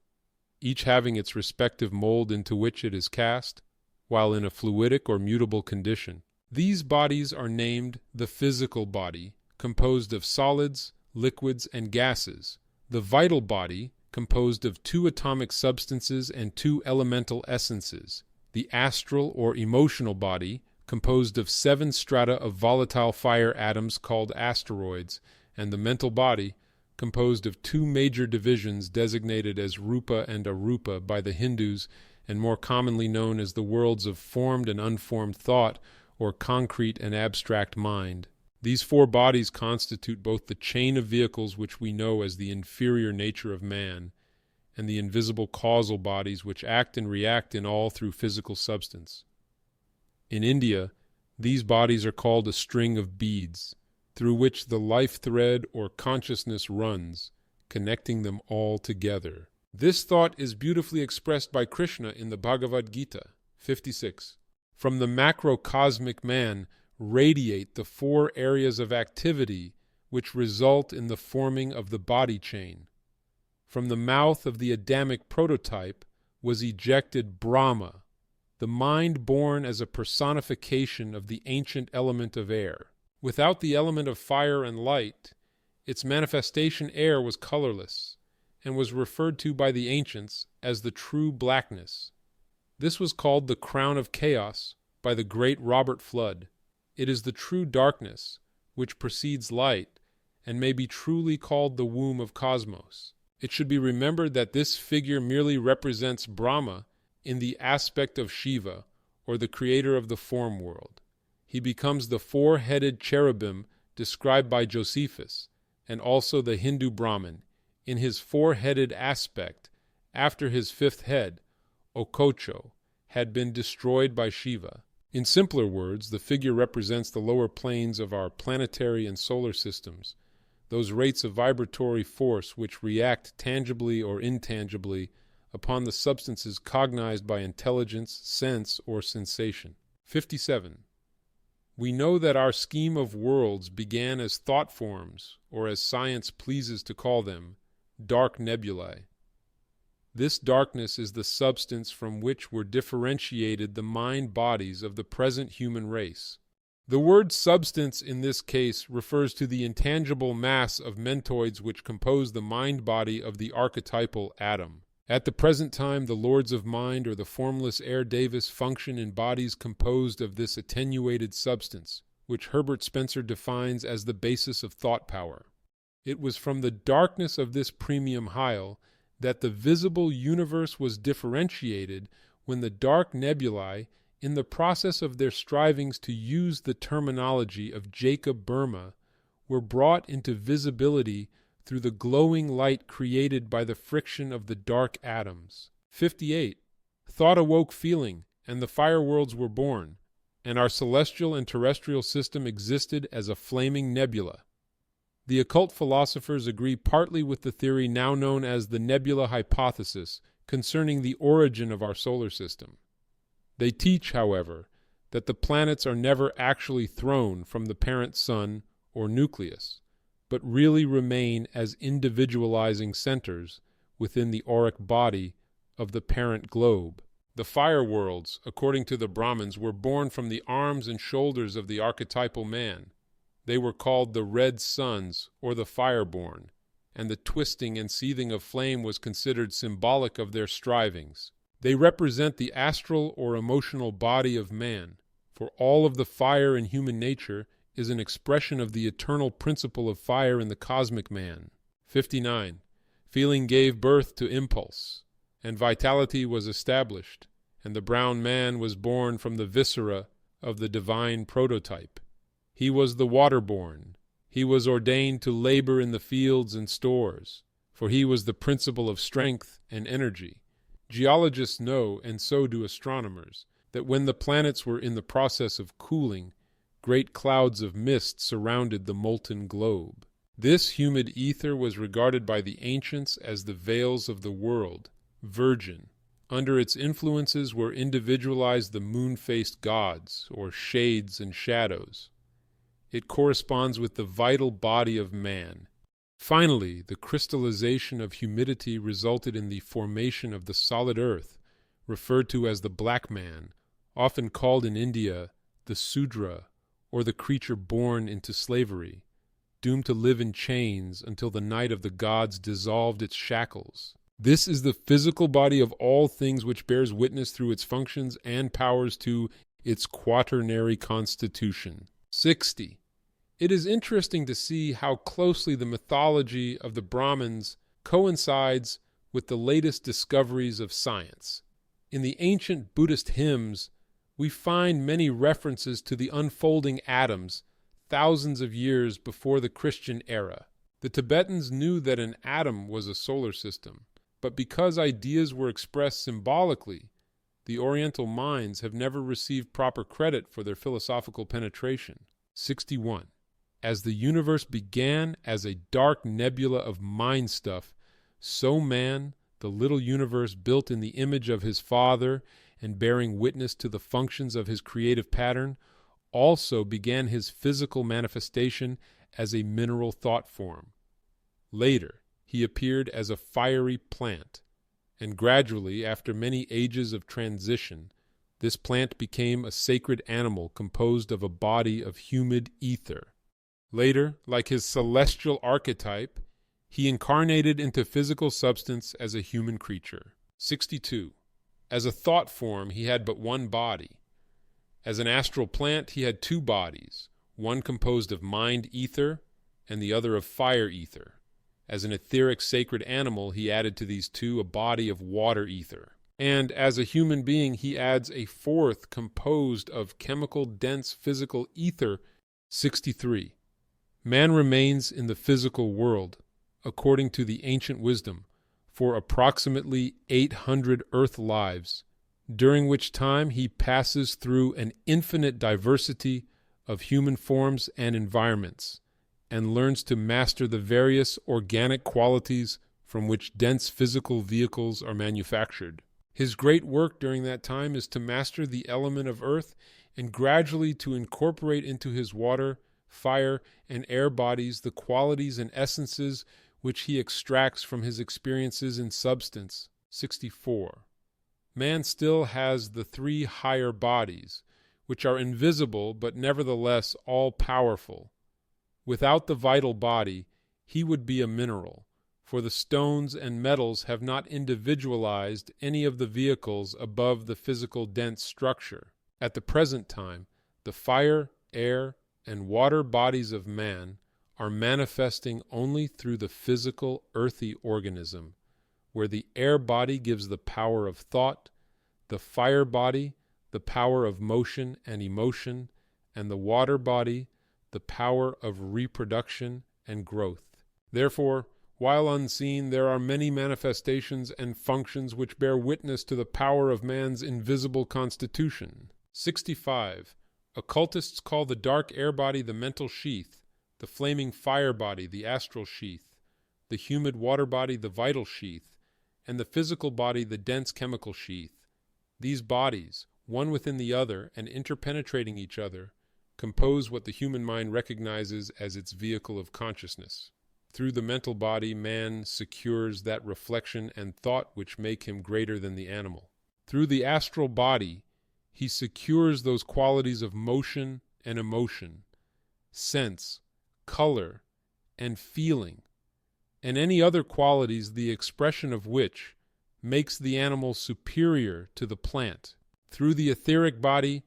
each having its respective mold into which it is cast, while in a fluidic or mutable condition. These bodies are named the physical body, composed of solids, liquids, and gases; the vital body, composed of 2 atomic substances and 2 elemental essences; the astral or emotional body, composed of 7 strata of volatile fire atoms called asteroids; and the mental body, composed of 2 major divisions designated as Rupa and Arupa by the Hindus and more commonly known as the worlds of formed and unformed thought, or concrete and abstract mind. These four bodies constitute both the chain of vehicles which we know as the inferior nature of man, and the invisible causal bodies which act and react in all through physical substance. In India, these bodies are called a string of beads, through which the life thread or consciousness runs, connecting them all together. This thought is beautifully expressed by Krishna in the Bhagavad Gita 56. From the macrocosmic man radiate the four areas of activity which result in the forming of the body chain. From the mouth of the Adamic prototype was ejected Brahma, the mind born as a personification of the ancient element of air. Without the element of fire and light, its manifestation air was colorless, and was referred to by the ancients as the true blackness. This was called the crown of chaos by the great Robert Flood. It is the true darkness, which precedes light, and may be truly called the womb of cosmos. It should be remembered that this figure merely represents Brahma in the aspect of Shiva, or the creator of the form world. He becomes the four-headed cherubim described by Josephus, and also the Hindu Brahmin, in his four-headed aspect, after his fifth head, Okocho, had been destroyed by Shiva. In simpler words, the figure represents the lower planes of our planetary and solar systems, those rates of vibratory force which react tangibly or intangibly upon the substances cognized by intelligence, sense, or sensation. 57. We know that our scheme of worlds began as thought forms, or as science pleases to call them, dark nebulae. This darkness is the substance from which were differentiated the mind bodies of the present human race. The word substance in this case refers to the intangible mass of mentoids which compose the mind body of the archetypal atom. At the present time, the lords of mind or the formless air Davis function in bodies composed of this attenuated substance, which Herbert Spencer defines as the basis of thought power. It was from the darkness of this premium hyle that the visible universe was differentiated when the dark nebulae, in the process of their strivings to use the terminology of Jacob Boehme, were brought into visibility through the glowing light created by the friction of the dark atoms. 58. Thought awoke feeling, and the fire worlds were born, and our celestial and terrestrial system existed as a flaming nebula. The occult philosophers agree partly with the theory now known as the nebula hypothesis concerning the origin of our solar system. They teach, however, that the planets are never actually thrown from the parent sun or nucleus, but really remain as individualizing centers within the auric body of the parent globe. The fire worlds, according to the Brahmins, were born from the arms and shoulders of the archetypal man. They were called the red suns, or the fireborn, and the twisting and seething of flame was considered symbolic of their strivings. They represent the astral or emotional body of man, for all of the fire in human nature is an expression of the eternal principle of fire in the cosmic man. 59. Feeling gave birth to impulse, and vitality was established, and the brown man was born from the viscera of the divine prototype. He was the water-born. He was ordained to labor in the fields and stores, for he was the principle of strength and energy. Geologists know, and so do astronomers, that when the planets were in the process of cooling, great clouds of mist surrounded the molten globe. This humid ether was regarded by the ancients as the veils of the world, virgin. Under its influences were individualized the moon-faced gods, or shades and shadows. It corresponds with the vital body of man. Finally, the crystallization of humidity resulted in the formation of the solid earth, referred to as the black man, often called in India the Sudra, or the creature born into slavery, doomed to live in chains until the night of the gods dissolved its shackles. This is the physical body of all things which bears witness through its functions and powers to its quaternary constitution. 60. It is interesting to see how closely the mythology of the Brahmins coincides with the latest discoveries of science. In the ancient Buddhist hymns, we find many references to the unfolding atoms thousands of years before the Christian era. The Tibetans knew that an atom was a solar system, but because ideas were expressed symbolically, the Oriental minds have never received proper credit for their philosophical penetration. 61. As the universe began as a dark nebula of mind stuff, so man, the little universe built in the image of his Father and bearing witness to the functions of his creative pattern, also began his physical manifestation as a mineral thought form. Later, he appeared as a fiery plant, and gradually, after many ages of transition, this plant became a sacred animal composed of a body of humid ether. Later, like his celestial archetype, he incarnated into physical substance as a human creature. 62. As a thought form, he had but one body. As an astral plant, he had two bodies, one composed of mind ether and the other of fire ether. As an etheric sacred animal, he added to these two a body of water ether. And as a human being, he adds a fourth composed of chemical dense physical ether. 63. Man remains in the physical world, according to the ancient wisdom, for approximately 800 earth lives, during which time he passes through an infinite diversity of human forms and environments, and learns to master the various organic qualities from which dense physical vehicles are manufactured. His great work during that time is to master the element of earth and gradually to incorporate into his water, fire, and air bodies the qualities and essences which he extracts from his experiences in substance. 64. Man still has the three higher bodies, which are invisible but nevertheless all-powerful. Without the vital body, he would be a mineral, for the stones and metals have not individualized any of the vehicles above the physical dense structure. At the present time, the fire, air, and water bodies of man are manifesting only through the physical earthy organism, where the air body gives the power of thought, the fire body the power of motion and emotion, and the water body the power of reproduction and growth. Therefore, while unseen, there are many manifestations and functions which bear witness to the power of man's invisible constitution. 65. Occultists call the dark air body the mental sheath, the flaming fire body the astral sheath, the humid water body the vital sheath, and the physical body the dense chemical sheath. These bodies, one within the other and interpenetrating each other, compose what the human mind recognizes as its vehicle of consciousness. Through the mental body, man secures that reflection and thought which make him greater than the animal. Through the astral body, he secures those qualities of motion and emotion, sense, color, and feeling, and any other qualities the expression of which makes the animal superior to the plant. Through the etheric body,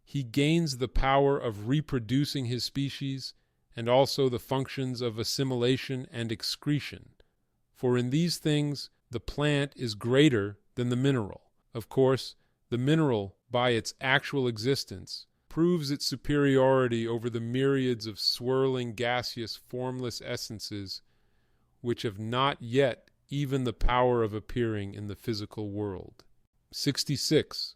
he gains the power of reproducing his species and also the functions of assimilation and excretion. For in these things, the plant is greater than the mineral. Of course, the mineral, by its actual existence, proves its superiority over the myriads of swirling, gaseous, formless essences which have not yet even the power of appearing in the physical world. 66.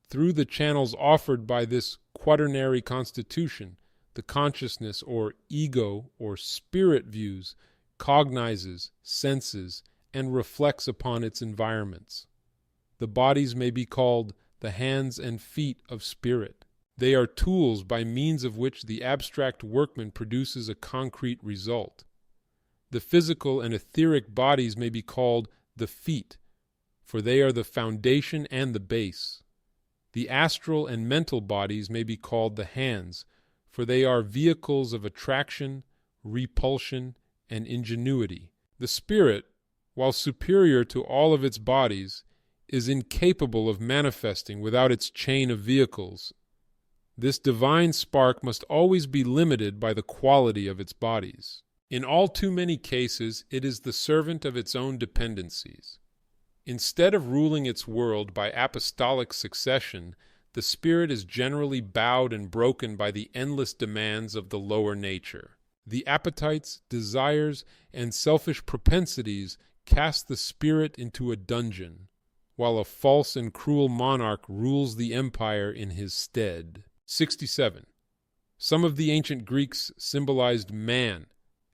Through the channels offered by this quaternary constitution, the consciousness or ego or spirit views, cognizes, senses, and reflects upon its environments. The bodies may be called the hands and feet of spirit. They are tools by means of which the abstract workman produces a concrete result. The physical and etheric bodies may be called the feet, for they are the foundation and the base. The astral and mental bodies may be called the hands, for they are vehicles of attraction, repulsion, and ingenuity. The spirit, while superior to all of its bodies, is incapable of manifesting without its chain of vehicles. This divine spark must always be limited by the quality of its bodies. In all too many cases, it is the servant of its own dependencies. Instead of ruling its world by apostolic succession, the spirit is generally bowed and broken by the endless demands of the lower nature. The appetites, desires, and selfish propensities cast the spirit into a dungeon, while a false and cruel monarch rules the empire in his stead. 67. Some of the ancient Greeks symbolized man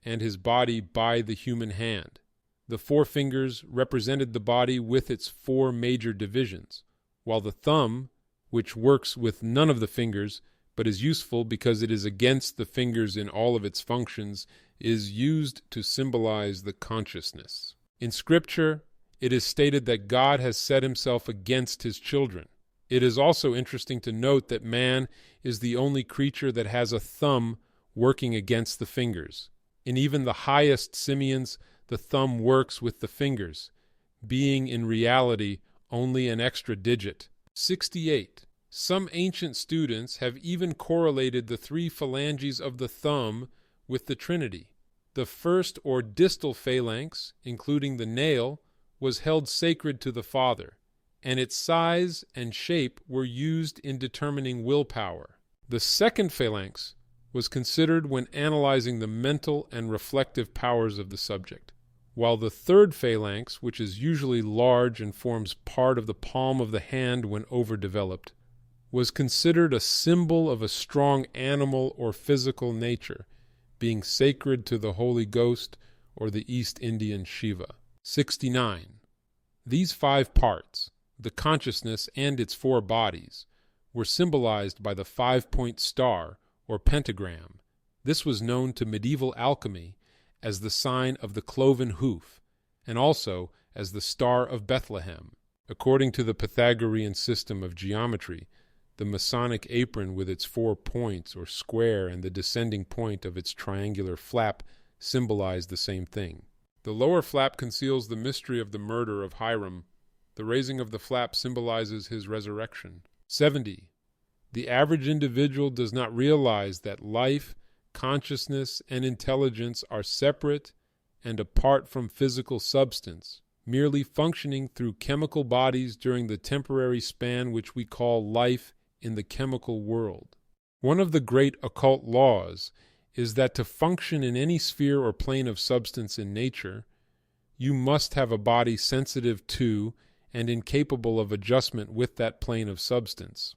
and his body by the human hand. The four fingers represented the body with its four major divisions, while the thumb, which works with none of the fingers but is useful because it is against the fingers in all of its functions, is used to symbolize the consciousness. In Scripture, it is stated that God has set himself against his children. It is also interesting to note that man is the only creature that has a thumb working against the fingers. In even the highest simians, the thumb works with the fingers, being in reality only an extra digit. 68. Some ancient students have even correlated the three phalanges of the thumb with the Trinity. The first or distal phalanx, including the nail, was held sacred to the Father, and its size and shape were used in determining willpower. The second phalanx was considered when analyzing the mental and reflective powers of the subject, while the third phalanx, which is usually large and forms part of the palm of the hand when overdeveloped, was considered a symbol of a strong animal or physical nature, being sacred to the Holy Ghost or the East Indian Shiva. 69. These five parts, the consciousness and its four bodies, were symbolized by the 5-point star or pentagram. This was known to medieval alchemy as the sign of the cloven hoof, and also as the Star of Bethlehem. According to the Pythagorean system of geometry, the Masonic apron with its 4 points or square and the descending point of its triangular flap symbolize the same thing. The lower flap conceals the mystery of the murder of Hiram. The raising of the flap symbolizes his resurrection. 70. The average individual does not realize that life, consciousness, and intelligence are separate and apart from physical substance, merely functioning through chemical bodies during the temporary span which we call life in the chemical world. One of the great occult laws is that to function in any sphere or plane of substance in nature, you must have a body sensitive to and incapable of adjustment with that plane of substance.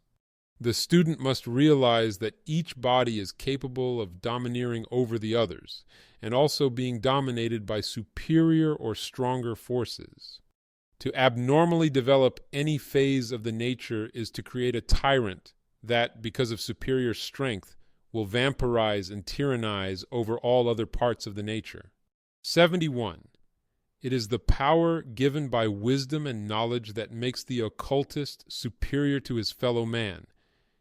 The student must realize that each body is capable of domineering over the others, and also being dominated by superior or stronger forces. To abnormally develop any phase of the nature is to create a tyrant that, because of superior strength, will vampirize and tyrannize over all other parts of the nature. 71. It is the power given by wisdom and knowledge that makes the occultist superior to his fellow man,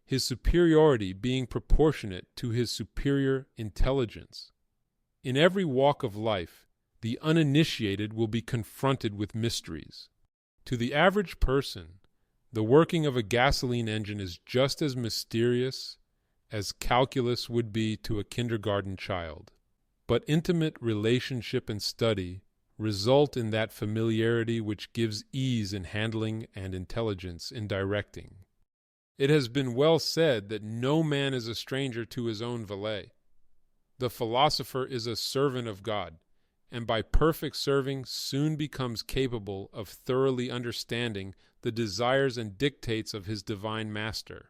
his superiority being proportionate to his superior intelligence. In every walk of life, the uninitiated will be confronted with mysteries. To the average person, the working of a gasoline engine is just as mysterious as calculus would be to a kindergarten child. But intimate relationship and study result in that familiarity which gives ease in handling and intelligence in directing. It has been well said that no man is a stranger to his own valet. The philosopher is a servant of God, and by perfect serving soon becomes capable of thoroughly understanding the desires and dictates of his divine master.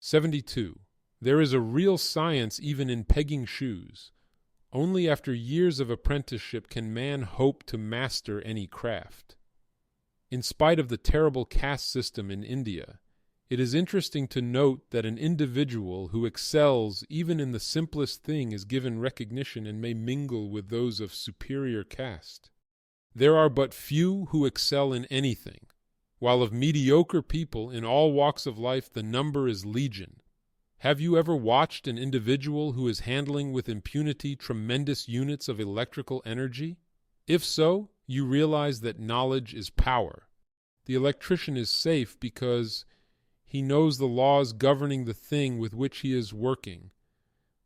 72. There is a real science even in pegging shoes. Only after years of apprenticeship can man hope to master any craft. In spite of the terrible caste system in India, it is interesting to note that an individual who excels even in the simplest thing is given recognition and may mingle with those of superior caste. There are but few who excel in anything, while of mediocre people in all walks of life the number is legion. Have you ever watched an individual who is handling with impunity tremendous units of electrical energy? If so, you realize that knowledge is power. The electrician is safe because he knows the laws governing the thing with which he is working.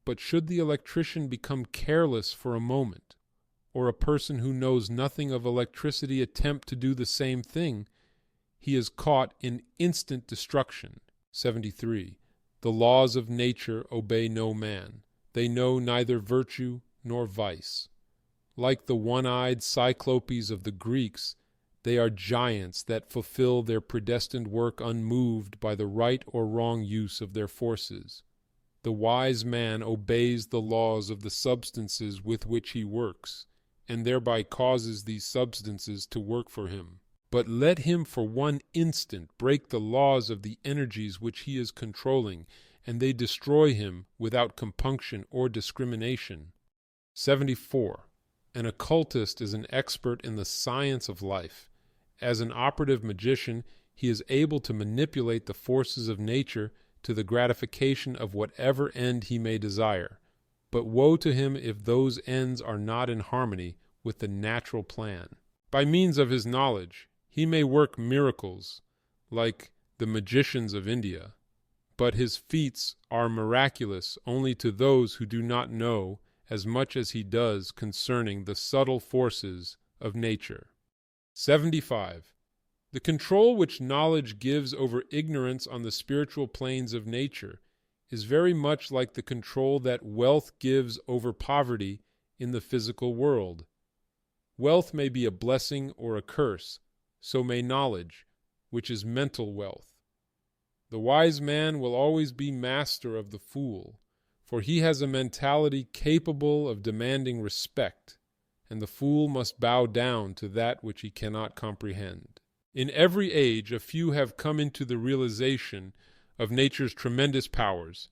But should the electrician become careless for a moment, or a person who knows nothing of electricity attempt to do the same thing, he is caught in instant destruction. 73. The laws of nature obey no man. They know neither virtue nor vice. Like the one-eyed cyclopes of the Greeks, they are giants that fulfill their predestined work unmoved by the right or wrong use of their forces. The wise man obeys the laws of the substances with which he works, and thereby causes these substances to work for him. But let him for one instant break the laws of the energies which he is controlling, and they destroy him without compunction or discrimination. 74. An occultist is an expert in the science of life. As an operative magician, he is able to manipulate the forces of nature to the gratification of whatever end he may desire. But woe to him if those ends are not in harmony with the natural plan. By means of his knowledge, he may work miracles, like the magicians of India, but his feats are miraculous only to those who do not know as much as he does concerning the subtle forces of nature. 75. The control which knowledge gives over ignorance on the spiritual planes of nature is very much like the control that wealth gives over poverty in the physical world. Wealth may be a blessing or a curse, so may knowledge, which is mental wealth. The wise man will always be master of the fool, for he has a mentality capable of demanding respect, and the fool must bow down to that which he cannot comprehend. In every age, a few have come into the realization of nature's tremendous powers,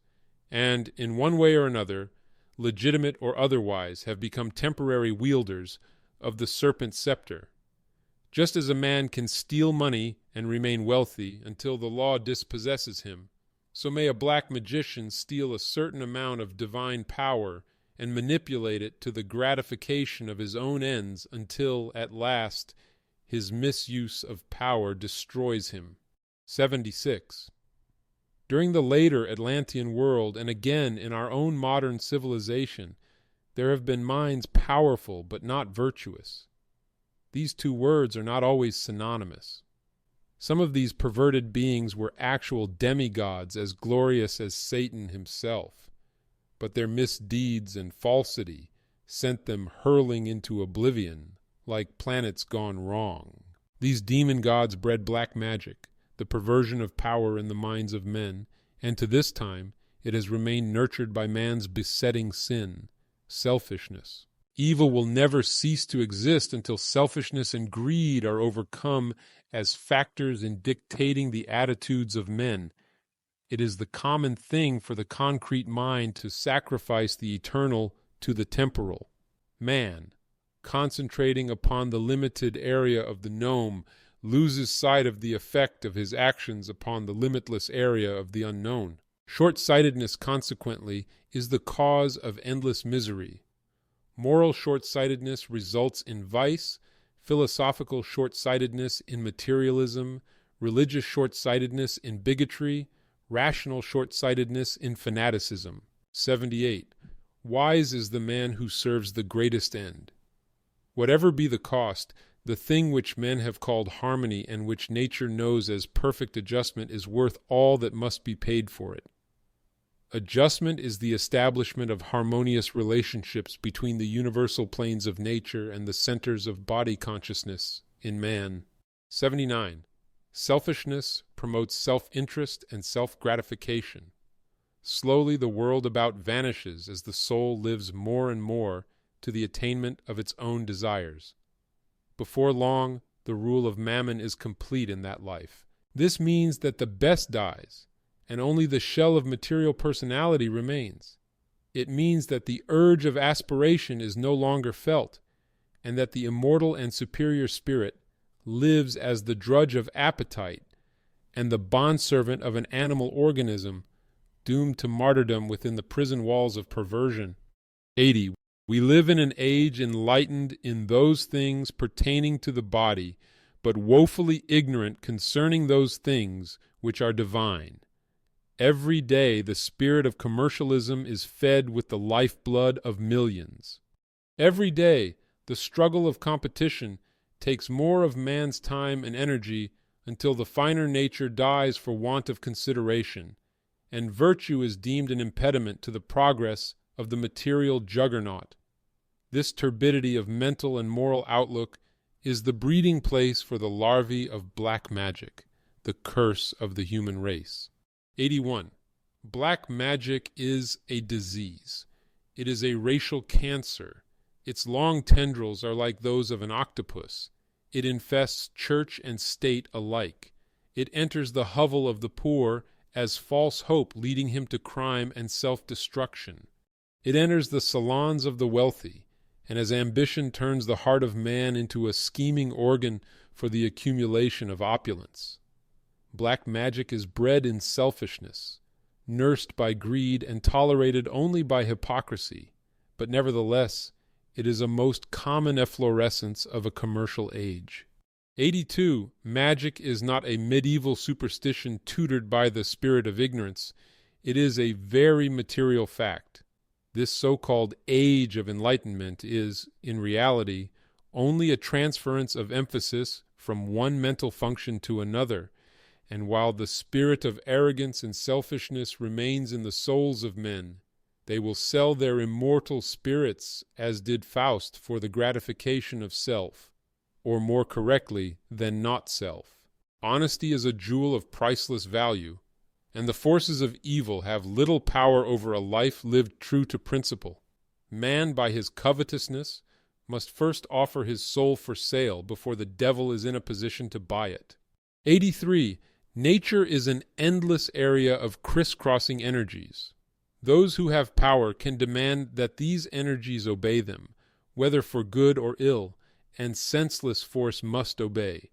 and, in one way or another, legitimate or otherwise, have become temporary wielders of the serpent scepter. Just as a man can steal money and remain wealthy until the law dispossesses him, so may a black magician steal a certain amount of divine power and manipulate it to the gratification of his own ends until, at last, his misuse of power destroys him. 76. During the later Atlantean world, and again in our own modern civilization, there have been minds powerful but not virtuous. These two words are not always synonymous. Some of these perverted beings were actual demigods as glorious as Satan himself, but their misdeeds and falsity sent them hurling into oblivion like planets gone wrong. These demon gods bred black magic, the perversion of power in the minds of men, and to this time it has remained nurtured by man's besetting sin, selfishness. Evil will never cease to exist until selfishness and greed are overcome as factors in dictating the attitudes of men. It is the common thing for the concrete mind to sacrifice the eternal to the temporal. Man, concentrating upon the limited area of the known, loses sight of the effect of his actions upon the limitless area of the unknown. Short-sightedness, consequently, is the cause of endless misery. Moral short-sightedness results in vice, philosophical short-sightedness in materialism, religious short-sightedness in bigotry, rational short-sightedness in fanaticism. 78. Wise is the man who serves the greatest end. Whatever be the cost, the thing which men have called harmony and which nature knows as perfect adjustment is worth all that must be paid for it. Adjustment is the establishment of harmonious relationships between the universal planes of nature and the centers of body consciousness in man. 79. Selfishness promotes self-interest and self-gratification. Slowly the world about vanishes as the soul lives more and more to the attainment of its own desires. Before long, the rule of mammon is complete in that life. This means that the best dies, and only the shell of material personality remains. It means that the urge of aspiration is no longer felt, and that the immortal and superior spirit lives as the drudge of appetite and the bondservant of an animal organism doomed to martyrdom within the prison walls of perversion. 80. We live in an age enlightened in those things pertaining to the body, but woefully ignorant concerning those things which are divine. Every day the spirit of commercialism is fed with the lifeblood of millions. Every day The struggle of competition takes more of man's time and energy until the finer nature dies for want of consideration, and virtue is deemed an impediment to the progress of the material juggernaut. This turbidity of mental and moral outlook is the breeding place for the larvae of black magic, the curse of the human race. 81. Black magic is a disease. It is a racial cancer. Its long tendrils are like those of an octopus. It infests church and state alike. It enters the hovel of the poor as false hope leading him to crime and self-destruction. It enters the salons of the wealthy, and as ambition turns the heart of man into a scheming organ for the accumulation of opulence. Black magic is bred in selfishness, nursed by greed and tolerated only by hypocrisy, but nevertheless it is a most common efflorescence of a commercial age. 82. Magic is not a medieval superstition tutored by the spirit of ignorance. It is a very material fact. This so-called age of enlightenment is, in reality, only a transference of emphasis from one mental function to another, and while the spirit of arrogance and selfishness remains in the souls of men, they will sell their immortal spirits, as did Faust, for the gratification of self, or more correctly, than not self. Honesty is a jewel of priceless value, and the forces of evil have little power over a life lived true to principle. Man, by his covetousness, must first offer his soul for sale before the devil is in a position to buy it. 83. Nature is an endless area of crisscrossing energies. Those who have power can demand that these energies obey them, whether for good or ill, and senseless force must obey.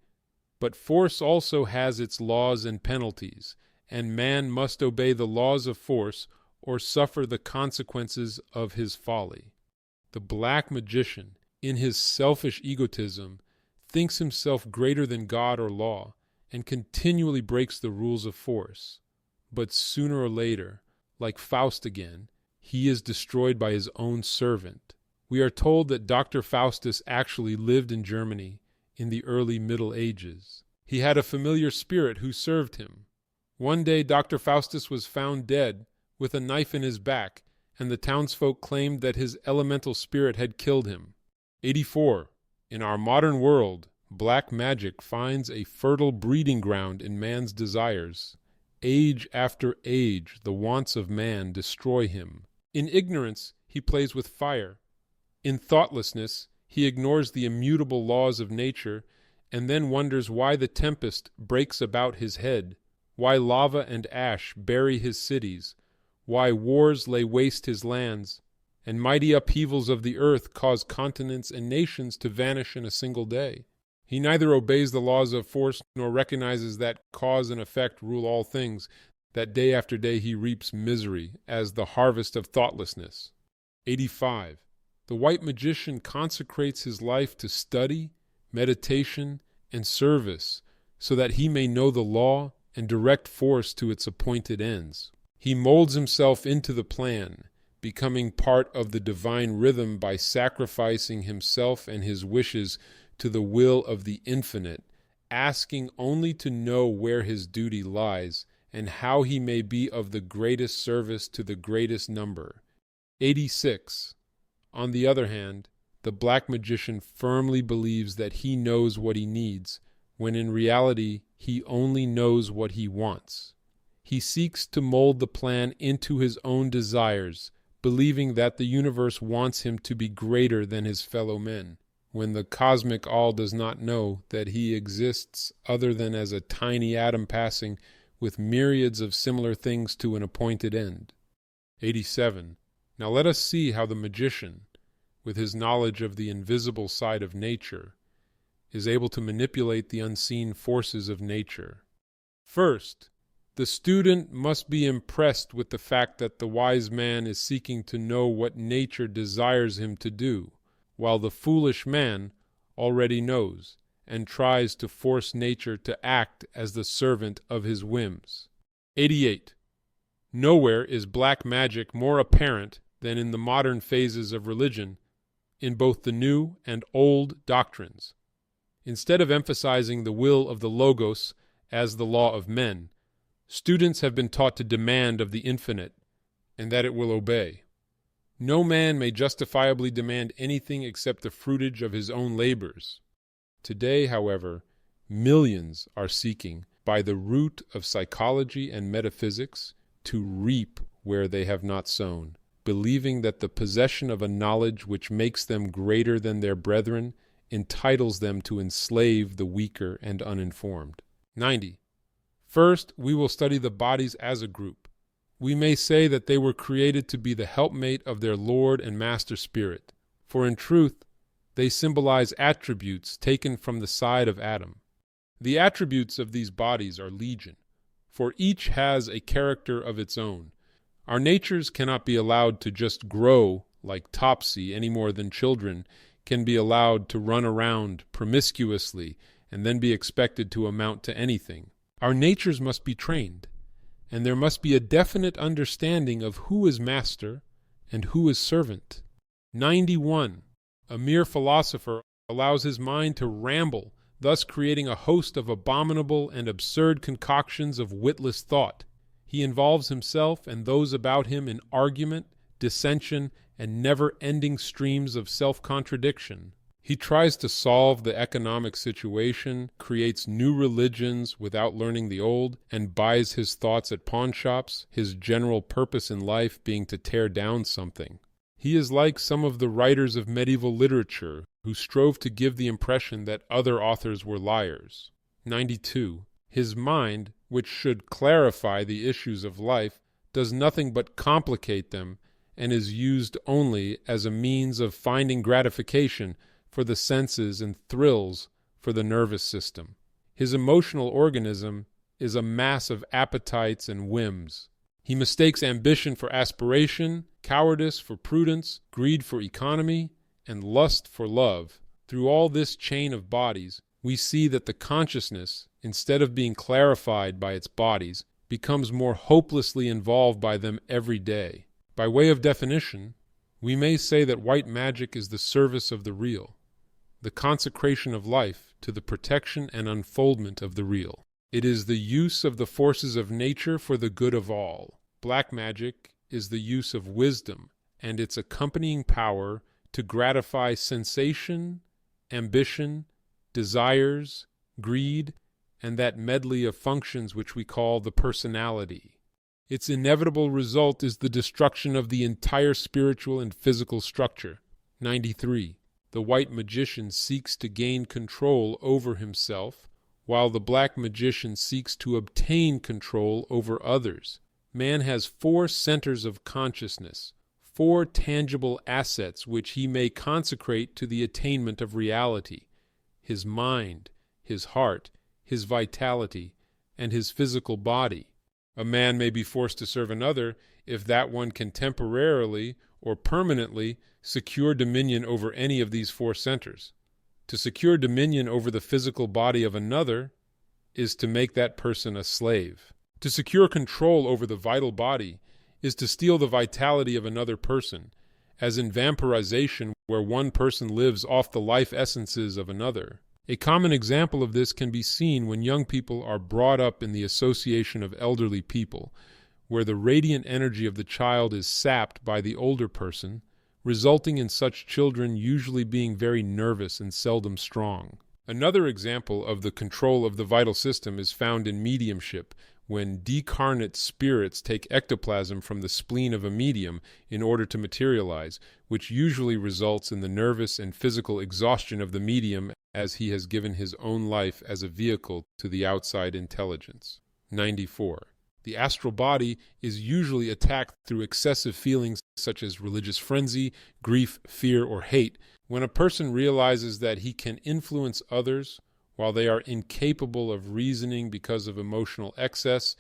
But force also has its laws and penalties, and man must obey the laws of force or suffer the consequences of his folly. The black magician, in his selfish egotism, thinks himself greater than God or law, and continually breaks the rules of force. But sooner or later, like Faust again, he is destroyed by his own servant. We are told that Dr. Faustus actually lived in Germany in the early Middle Ages. He had a familiar spirit who served him. One day Dr. Faustus was found dead, with a knife in his back, and the townsfolk claimed that his elemental spirit had killed him. 84. In our modern world, black magic finds a fertile breeding ground in man's desires. Age after age, the wants of man destroy him. In ignorance, he plays with fire. In thoughtlessness, he ignores the immutable laws of nature, and then wonders why the tempest breaks about his head, why lava and ash bury his cities, why wars lay waste his lands, and mighty upheavals of the earth cause continents and nations to vanish in a single day. He neither obeys the laws of force nor recognizes that cause and effect rule all things, that day after day he reaps misery as the harvest of thoughtlessness. 85. The white magician consecrates his life to study, meditation, and service, so that he may know the law and direct force to its appointed ends. He molds himself into the plan, becoming part of the divine rhythm by sacrificing himself and his wishes to the will of the infinite, asking only to know where his duty lies and how he may be of the greatest service to the greatest number. 86. On the other hand, the black magician firmly believes that he knows what he needs, when in reality he only knows what he wants. He seeks to mold the plan into his own desires, believing that the universe wants him to be greater than his fellow men, when the cosmic all does not know that he exists other than as a tiny atom passing with myriads of similar things to an appointed end. 87. Now let us see how the magician, with his knowledge of the invisible side of nature, is able to manipulate the unseen forces of nature. First, the student must be impressed with the fact that the wise man is seeking to know what nature desires him to do, while the foolish man already knows and tries to force nature to act as the servant of his whims. 88. Nowhere is black magic more apparent than in the modern phases of religion, in both the new and old doctrines. Instead of emphasizing the will of the Logos as the law of men, students have been taught to demand of the infinite, and that it will obey. No man may justifiably demand anything except the fruitage of his own labors. Today, however, millions are seeking, by the root of psychology and metaphysics, to reap where they have not sown, believing that the possession of a knowledge which makes them greater than their brethren entitles them to enslave the weaker and uninformed. 90. First, we will study the bodies as a group. We may say that they were created to be the helpmate of their Lord and Master Spirit, for in truth, they symbolize attributes taken from the side of Adam. The attributes of these bodies are legion, for each has a character of its own. Our natures cannot be allowed to just grow like Topsy any more than children can be allowed to run around promiscuously and then be expected to amount to anything. Our natures must be trained, and there must be a definite understanding of who is master and who is servant. 91. A mere philosopher allows his mind to ramble, thus creating a host of abominable and absurd concoctions of witless thought. He involves himself and those about him in argument, dissension, and never-ending streams of self-contradiction. He tries to solve the economic situation, creates new religions without learning the old, and buys his thoughts at pawnshops, his general purpose in life being to tear down something. He is like some of the writers of medieval literature who strove to give the impression that other authors were liars. 92. His mind, which should clarify the issues of life, does nothing but complicate them and is used only as a means of finding gratification for the senses and thrills for the nervous system. His emotional organism is a mass of appetites and whims. He mistakes ambition for aspiration, cowardice for prudence, greed for economy, and lust for love. Through all this chain of bodies, we see that the consciousness, instead of being clarified by its bodies, becomes more hopelessly involved by them every day. By way of definition, we may say that white magic is the service of the real, the consecration of life to the protection and unfoldment of the real. It is the use of the forces of nature for the good of all. Black magic is the use of wisdom and its accompanying power to gratify sensation, ambition, desires, greed, and that medley of functions which we call the personality. Its inevitable result is the destruction of the entire spiritual and physical structure. 93. The white magician seeks to gain control over himself, while the black magician seeks to obtain control over others. Man has 4 centers of consciousness, 4 tangible assets which he may consecrate to the attainment of reality: his mind, his heart, his vitality, and his physical body. A man may be forced to serve another if that one can temporarily or permanently secure dominion over any of these 4 centers. To secure dominion over the physical body of another is to make that person a slave. To secure control over the vital body is to steal the vitality of another person, as in vampirization, where one person lives off the life essences of another. A common example of this can be seen when young people are brought up in the association of elderly people, where the radiant energy of the child is sapped by the older person, resulting in such children usually being very nervous and seldom strong. Another example of the control of the vital system is found in mediumship, when decarnate spirits take ectoplasm from the spleen of a medium in order to materialize, which usually results in the nervous and physical exhaustion of the medium, as he has given his own life as a vehicle to the outside intelligence. 94. The astral body is usually attacked through excessive feelings such as religious frenzy, grief, fear, or hate. When a person realizes that he can influence others while they are incapable of reasoning because of emotional excess,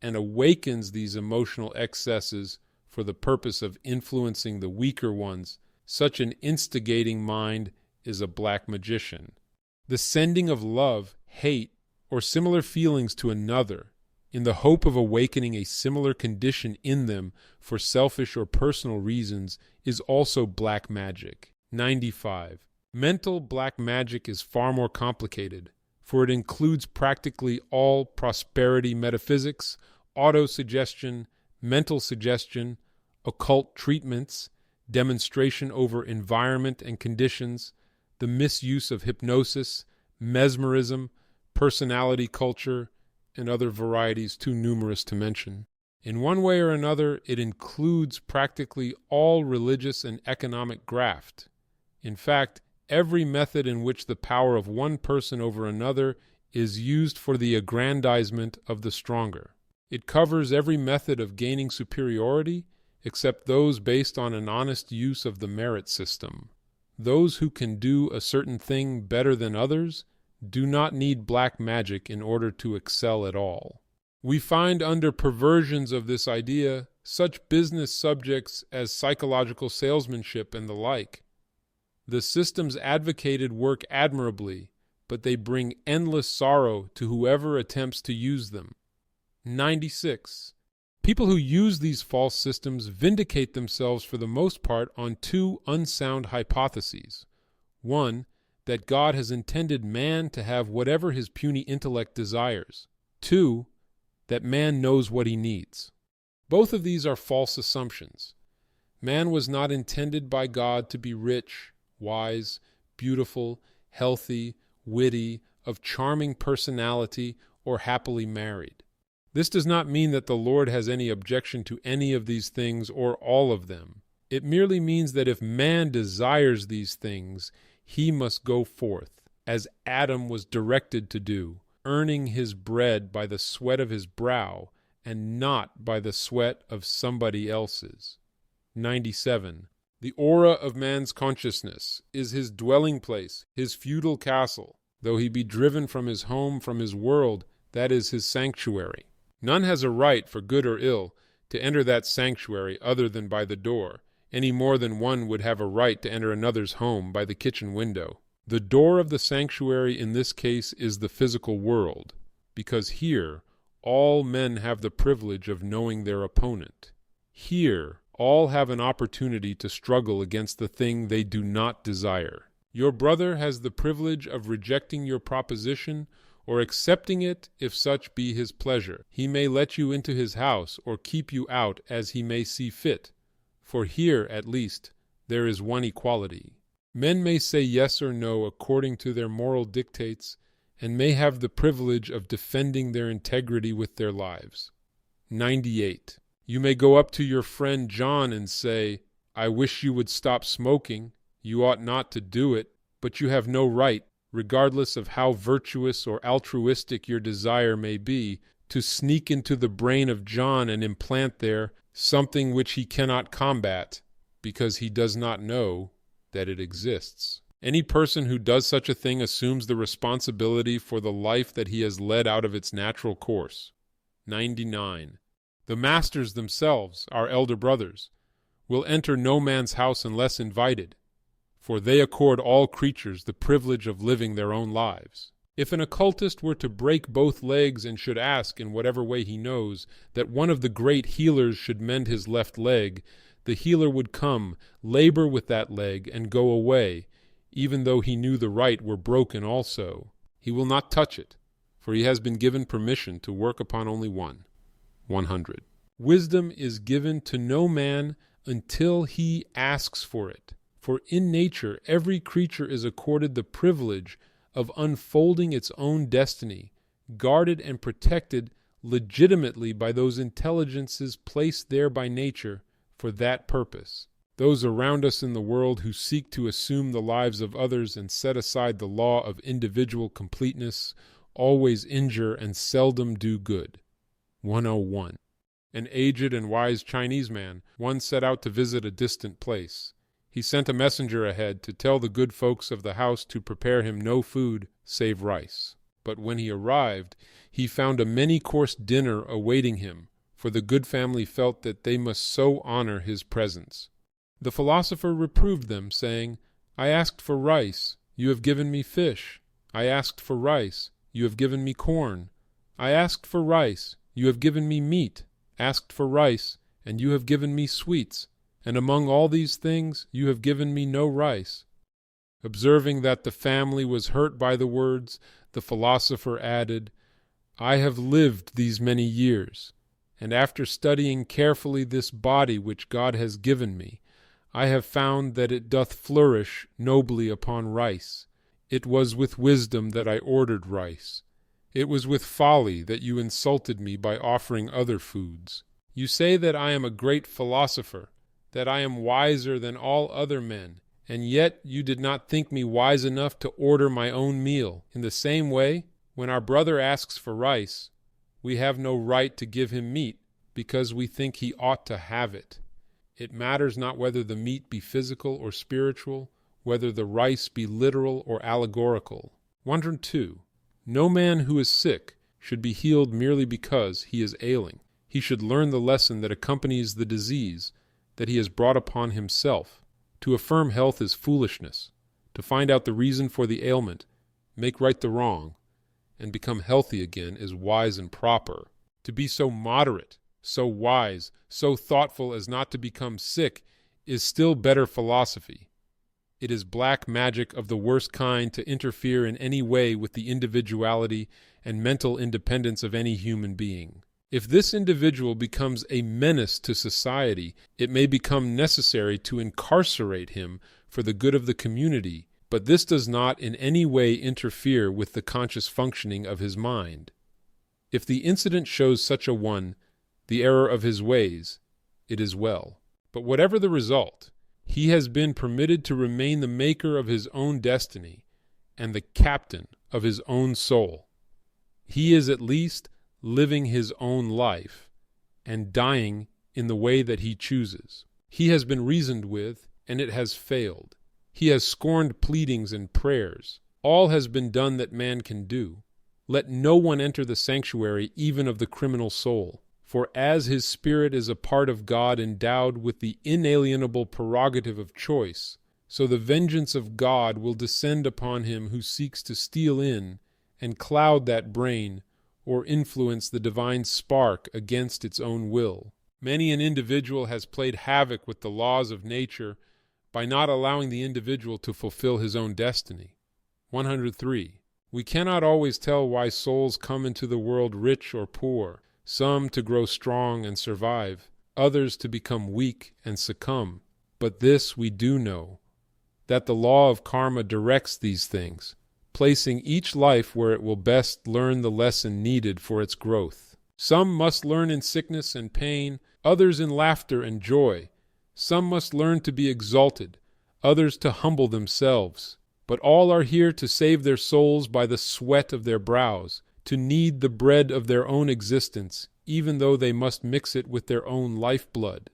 and awakens these emotional excesses for the purpose of influencing the weaker ones, such an instigating mind is a black magician. The sending of love, hate, or similar feelings to another, in the hope of awakening a similar condition in them for selfish or personal reasons, is also black magic. 95. Mental black magic is far more complicated, for it includes practically all prosperity metaphysics, autosuggestion, mental suggestion, occult treatments, demonstration over environment and conditions, the misuse of hypnosis, mesmerism, personality culture, and other varieties too numerous to mention. In one way or another, it includes practically all religious and economic graft. In fact, every method in which the power of one person over another is used for the aggrandizement of the stronger. It covers every method of gaining superiority, except those based on an honest use of the merit system. Those who can do a certain thing better than others do not need black magic in order to excel at all. We find under perversions of this idea such business subjects as psychological salesmanship and the like. The systems advocated work admirably, but they bring endless sorrow to whoever attempts to use them. 96. People who use these false systems vindicate themselves for the most part on two unsound hypotheses. One, that God has intended man to have whatever his puny intellect desires. Two, that man knows what he needs. Both of these are false assumptions. Man was not intended by God to be rich, wise, beautiful, healthy, witty, of charming personality, or happily married. This does not mean that the Lord has any objection to any of these things or all of them. It merely means that if man desires these things, he must go forth, as Adam was directed to do, earning his bread by the sweat of his brow, and not by the sweat of somebody else's. 97. The aura of man's consciousness is his dwelling place, his feudal castle. Though he be driven from his home, from his world, that is his sanctuary. None has a right, for good or ill, to enter that sanctuary other than by the door, any more than one would have a right to enter another's home by the kitchen window. The door of the sanctuary in this case is the physical world, because here all men have the privilege of knowing their opponent. Here all have an opportunity to struggle against the thing they do not desire. Your brother has the privilege of rejecting your proposition or accepting it if such be his pleasure. He may let you into his house or keep you out as he may see fit, for here, at least, there is one equality. Men may say yes or no according to their moral dictates, and may have the privilege of defending their integrity with their lives. 98. You may go up to your friend John and say, "I wish you would stop smoking. You ought not to do it," but you have no right, regardless of how virtuous or altruistic your desire may be, to sneak into the brain of John and implant there something which he cannot combat, because he does not know that it exists. Any person who does such a thing assumes the responsibility for the life that he has led out of its natural course. 99. The masters themselves, our elder brothers, will enter no man's house unless invited, for they accord all creatures the privilege of living their own lives. If an occultist were to break both legs and should ask, in whatever way he knows, that one of the great healers should mend his left leg, the healer would come, labor with that leg, and go away, even though he knew the right were broken also. He will not touch it, for he has been given permission to work upon only one. 100. Wisdom is given to no man until he asks for it. For in nature every creature is accorded the privilege of unfolding its own destiny, guarded and protected legitimately by those intelligences placed there by nature for that purpose. Those around us in the world who seek to assume the lives of others and set aside the law of individual completeness always injure and seldom do good. 101. An aged and wise Chinese man once set out to visit a distant place. He sent a messenger ahead to tell the good folks of the house to prepare him no food save rice. But when he arrived, he found a many-course dinner awaiting him, for the good family felt that they must so honor his presence. The philosopher reproved them, saying, "I asked for rice, you have given me fish. I asked for rice, you have given me corn. I asked for rice, you have given me meat. Asked for rice, and you have given me sweets. And among all these things you have given me no rice." Observing that the family was hurt by the words, the philosopher added, "I have lived these many years, and after studying carefully this body which God has given me, I have found that it doth flourish nobly upon rice. It was with wisdom that I ordered rice. It was with folly that you insulted me by offering other foods. You say that I am a great philosopher, that I am wiser than all other men, and yet you did not think me wise enough to order my own meal. In the same way, when our brother asks for rice, we have no right to give him meat, because we think he ought to have it. It matters not whether the meat be physical or spiritual, whether the rice be literal or allegorical. 102. No man who is sick should be healed merely because he is ailing. He should learn the lesson that accompanies the disease that he has brought upon himself. To affirm health is foolishness. To find out the reason for the ailment, make right the wrong, and become healthy again is wise and proper. To be so moderate, so wise, so thoughtful as not to become sick is still better philosophy. It is black magic of the worst kind to interfere in any way with the individuality and mental independence of any human being. If this individual becomes a menace to society, it may become necessary to incarcerate him for the good of the community, but this does not in any way interfere with the conscious functioning of his mind. If the incident shows such a one the error of his ways, it is well. But whatever the result, he has been permitted to remain the maker of his own destiny and the captain of his own soul. He is at least living his own life and dying in the way that he chooses. He has been reasoned with, and it has failed. He has scorned pleadings and prayers. All has been done that man can do. Let no one enter the sanctuary even of the criminal soul. For as his spirit is a part of God endowed with the inalienable prerogative of choice, so the vengeance of God will descend upon him who seeks to steal in and cloud that brain or influence the divine spark against its own will. Many an individual has played havoc with the laws of nature by not allowing the individual to fulfill his own destiny. 103. We cannot always tell why souls come into the world rich or poor, some to grow strong and survive, others to become weak and succumb. But this we do know, that the law of karma directs these things, placing each life where it will best learn the lesson needed for its growth. Some must learn in sickness and pain, others in laughter and joy. Some must learn to be exalted, others to humble themselves. But all are here to save their souls by the sweat of their brows, to knead the bread of their own existence, even though they must mix it with their own lifeblood.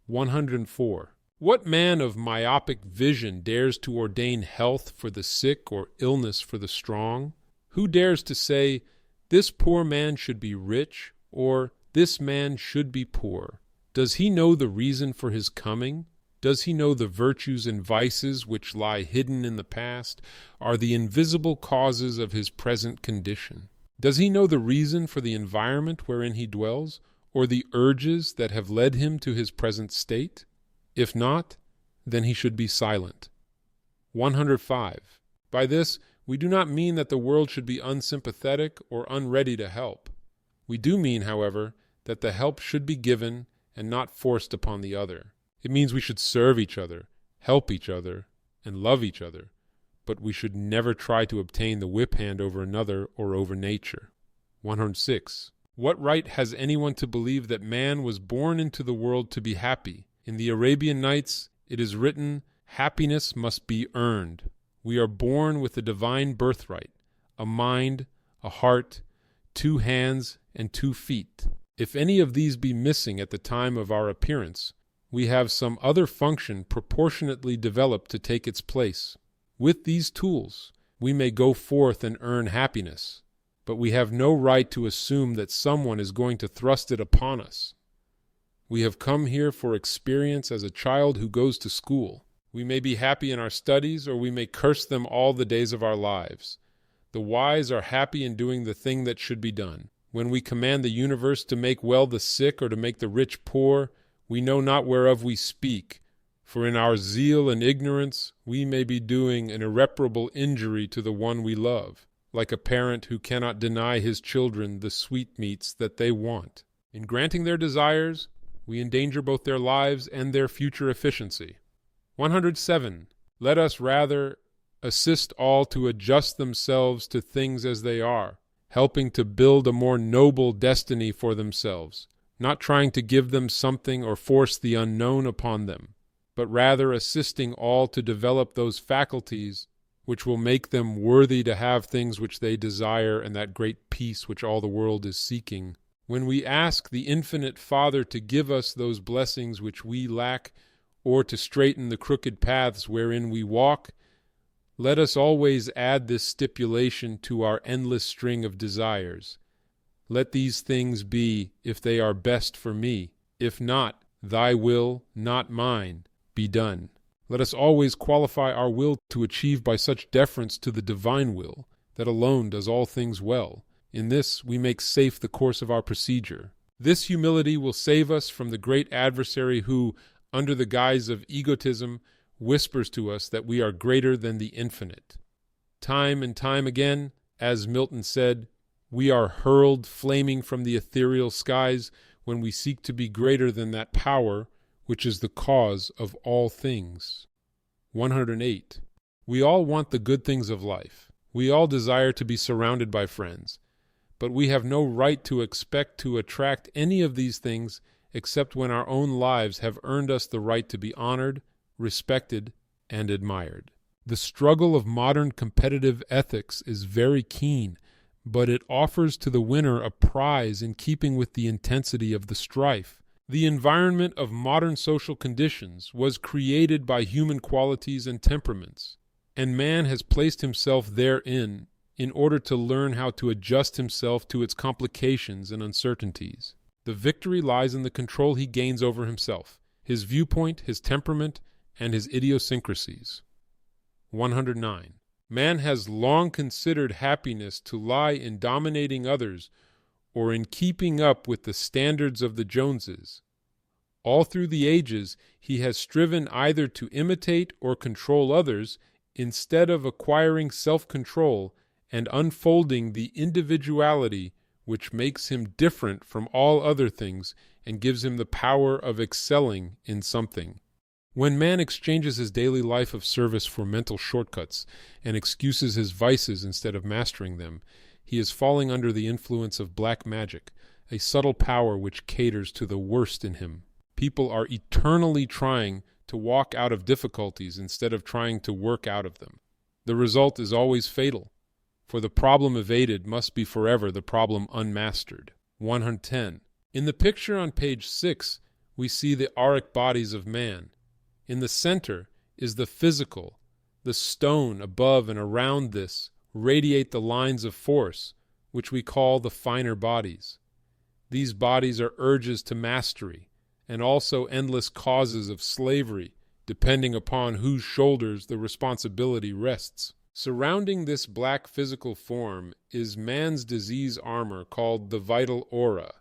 104. What man of myopic vision dares to ordain health for the sick or illness for the strong? Who dares to say, this poor man should be rich, or this man should be poor? Does he know the reason for his coming? Does he know the virtues and vices which lie hidden in the past are the invisible causes of his present condition? Does he know the reason for the environment wherein he dwells, or the urges that have led him to his present state? If not, then he should be silent. 105. By this, we do not mean that the world should be unsympathetic or unready to help. We do mean, however, that the help should be given and not forced upon the other. It means we should serve each other, help each other, and love each other, but we should never try to obtain the whip hand over another or over nature. 106. What right has anyone to believe that man was born into the world to be happy? In the Arabian Nights, it is written, happiness must be earned. We are born with a divine birthright, a mind, a heart, 2 hands, and 2 feet. If any of these be missing at the time of our appearance, we have some other function proportionately developed to take its place. With these tools, we may go forth and earn happiness, but we have no right to assume that someone is going to thrust it upon us. We have come here for experience as a child who goes to school. We may be happy in our studies, or we may curse them all the days of our lives. The wise are happy in doing the thing that should be done. When we command the universe to make well the sick or to make the rich poor, we know not whereof we speak, for in our zeal and ignorance we may be doing an irreparable injury to the one we love, like a parent who cannot deny his children the sweetmeats that they want. In granting their desires, we endanger both their lives and their future efficiency. 107. Let us rather assist all to adjust themselves to things as they are, helping to build a more noble destiny for themselves, not trying to give them something or force the unknown upon them, but rather assisting all to develop those faculties which will make them worthy to have things which they desire and that great peace which all the world is seeking. When we ask the Infinite Father to give us those blessings which we lack, or to straighten the crooked paths wherein we walk, let us always add this stipulation to our endless string of desires. Let these things be, if they are best for me. If not, thy will, not mine, be done. Let us always qualify our will to achieve by such deference to the divine will, that alone does all things well. In this we make safe the course of our procedure. This humility will save us from the great adversary who, under the guise of egotism, whispers to us that we are greater than the infinite. Time and time again, as Milton said, we are hurled flaming from the ethereal skies when we seek to be greater than that power which is the cause of all things. 108. We all want the good things of life. We all desire to be surrounded by friends. But we have no right to expect to attract any of these things except when our own lives have earned us the right to be honored, respected, and admired. The struggle of modern competitive ethics is very keen, but it offers to the winner a prize in keeping with the intensity of the strife. The environment of modern social conditions was created by human qualities and temperaments, and man has placed himself therein in order to learn how to adjust himself to its complications and uncertainties. The victory lies in the control he gains over himself, his viewpoint, his temperament, and his idiosyncrasies. 109. Man has long considered happiness to lie in dominating others or in keeping up with the standards of the Joneses. All through the ages, he has striven either to imitate or control others instead of acquiring self-control and unfolding the individuality which makes him different from all other things and gives him the power of excelling in something. When man exchanges his daily life of service for mental shortcuts and excuses his vices instead of mastering them, he is falling under the influence of black magic, a subtle power which caters to the worst in him. People are eternally trying to walk out of difficulties instead of trying to work out of them. The result is always fatal, for the problem evaded must be forever the problem unmastered. 110. In the picture on page 6, we see the auric bodies of man. In the center is the physical. The stone above and around this radiate the lines of force, which we call the finer bodies. These bodies are urges to mastery, and also endless causes of slavery, depending upon whose shoulders the responsibility rests. Surrounding this black physical form is man's disease armor called the vital aura,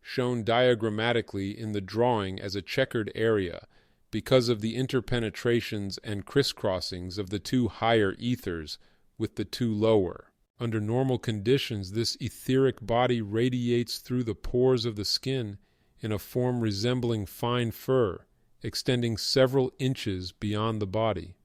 shown diagrammatically in the drawing as a checkered area, because of the interpenetrations and crisscrossings of the two higher ethers with the two lower. Under normal conditions, this etheric body radiates through the pores of the skin in a form resembling fine fur, extending several inches beyond the body.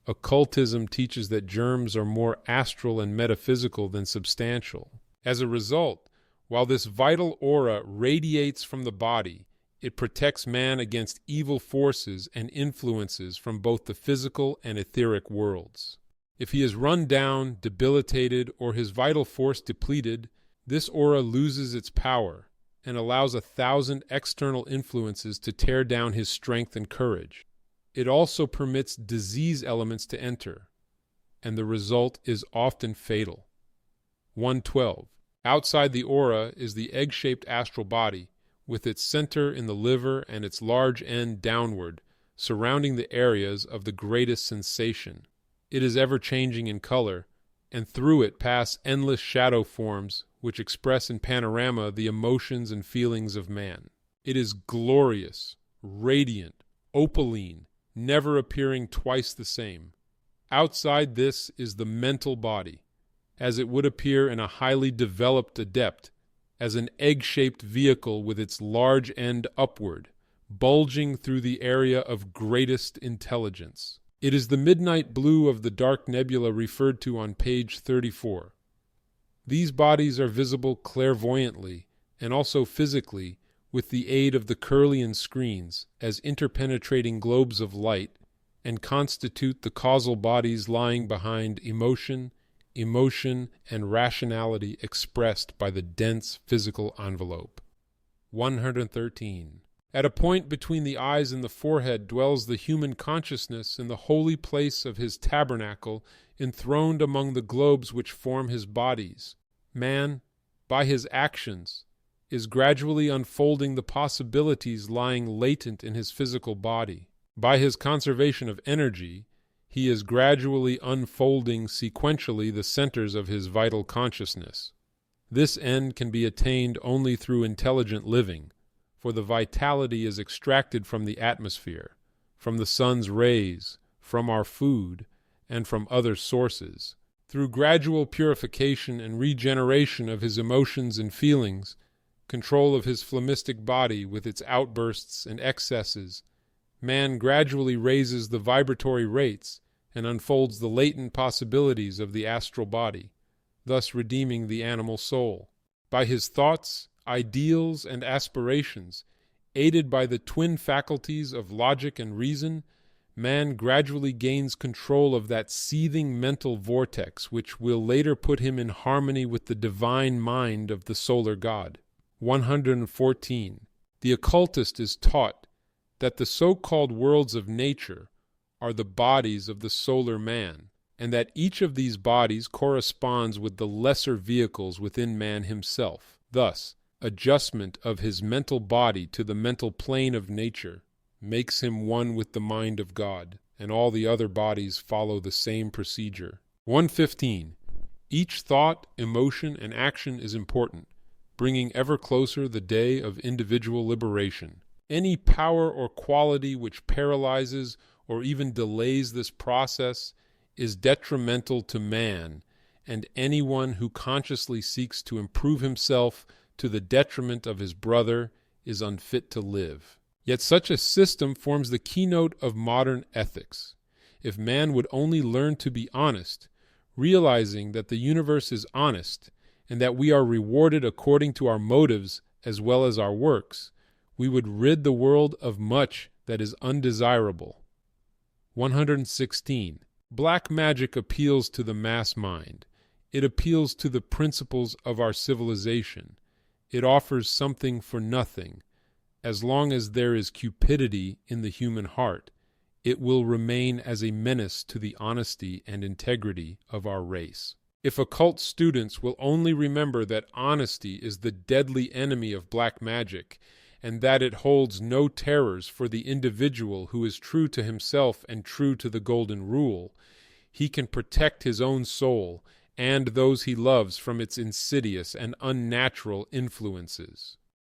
Occultism teaches that germs are more astral and metaphysical than substantial. As a result, while this vital aura radiates from the body, it protects man against evil forces and influences from both the physical and etheric worlds. If he is run down, debilitated, or his vital force depleted, this aura loses its power and allows 1,000 external influences to tear down his strength and courage. It also permits disease elements to enter, and the result is often fatal. 112. Outside the aura is the egg-shaped astral body, with its center in the liver and its large end downward, surrounding the areas of the greatest sensation. It is ever-changing in color, and through it pass endless shadow forms which express in panorama the emotions and feelings of man. It is glorious, radiant, opaline, never appearing twice the same. Outside this is the mental body, as it would appear in a highly developed adept, as an egg-shaped vehicle with its large end upward, bulging through the area of greatest intelligence. It is the midnight blue of the dark nebula referred to on page 34. These bodies are visible clairvoyantly and also physically with the aid of the Kirlian screens as interpenetrating globes of light, and constitute the causal bodies lying behind emotion, and rationality expressed by the dense physical envelope. 113. At a point between the eyes and the forehead dwells the human consciousness in the holy place of his tabernacle, enthroned among the globes which form his bodies. Man, by his actions, is gradually unfolding the possibilities lying latent in his physical body. By his conservation of energy, he is gradually unfolding sequentially the centers of his vital consciousness. This end can be attained only through intelligent living, for the vitality is extracted from the atmosphere, from the sun's rays, from our food, and from other sources. Through gradual purification and regeneration of his emotions and feelings, control of his phlegmistic body with its outbursts and excesses, man gradually raises the vibratory rates and unfolds the latent possibilities of the astral body, thus redeeming the animal soul. By his thoughts, ideals, and aspirations, aided by the twin faculties of logic and reason, man gradually gains control of that seething mental vortex which will later put him in harmony with the divine mind of the solar god. 114. The occultist is taught that the so-called worlds of nature are the bodies of the solar man, and that each of these bodies corresponds with the lesser vehicles within man himself. Thus, adjustment of his mental body to the mental plane of nature makes him one with the mind of God, and all the other bodies follow the same procedure. 115. Each thought, emotion, and action is important, bringing ever closer the day of individual liberation. Any power or quality which paralyzes or even delays this process is detrimental to man, and anyone who consciously seeks to improve himself to the detriment of his brother is unfit to live. Yet such a system forms the keynote of modern ethics. If man would only learn to be honest, realizing that the universe is honest, and that we are rewarded according to our motives as well as our works, we would rid the world of much that is undesirable. 116. Black magic appeals to the mass mind. It appeals to the principles of our civilization. It offers something for nothing. As long as there is cupidity in the human heart, it will remain as a menace to the honesty and integrity of our race. If occult students will only remember that honesty is the deadly enemy of black magic, and that it holds no terrors for the individual who is true to himself and true to the golden rule, he can protect his own soul and those he loves from its insidious and unnatural influences.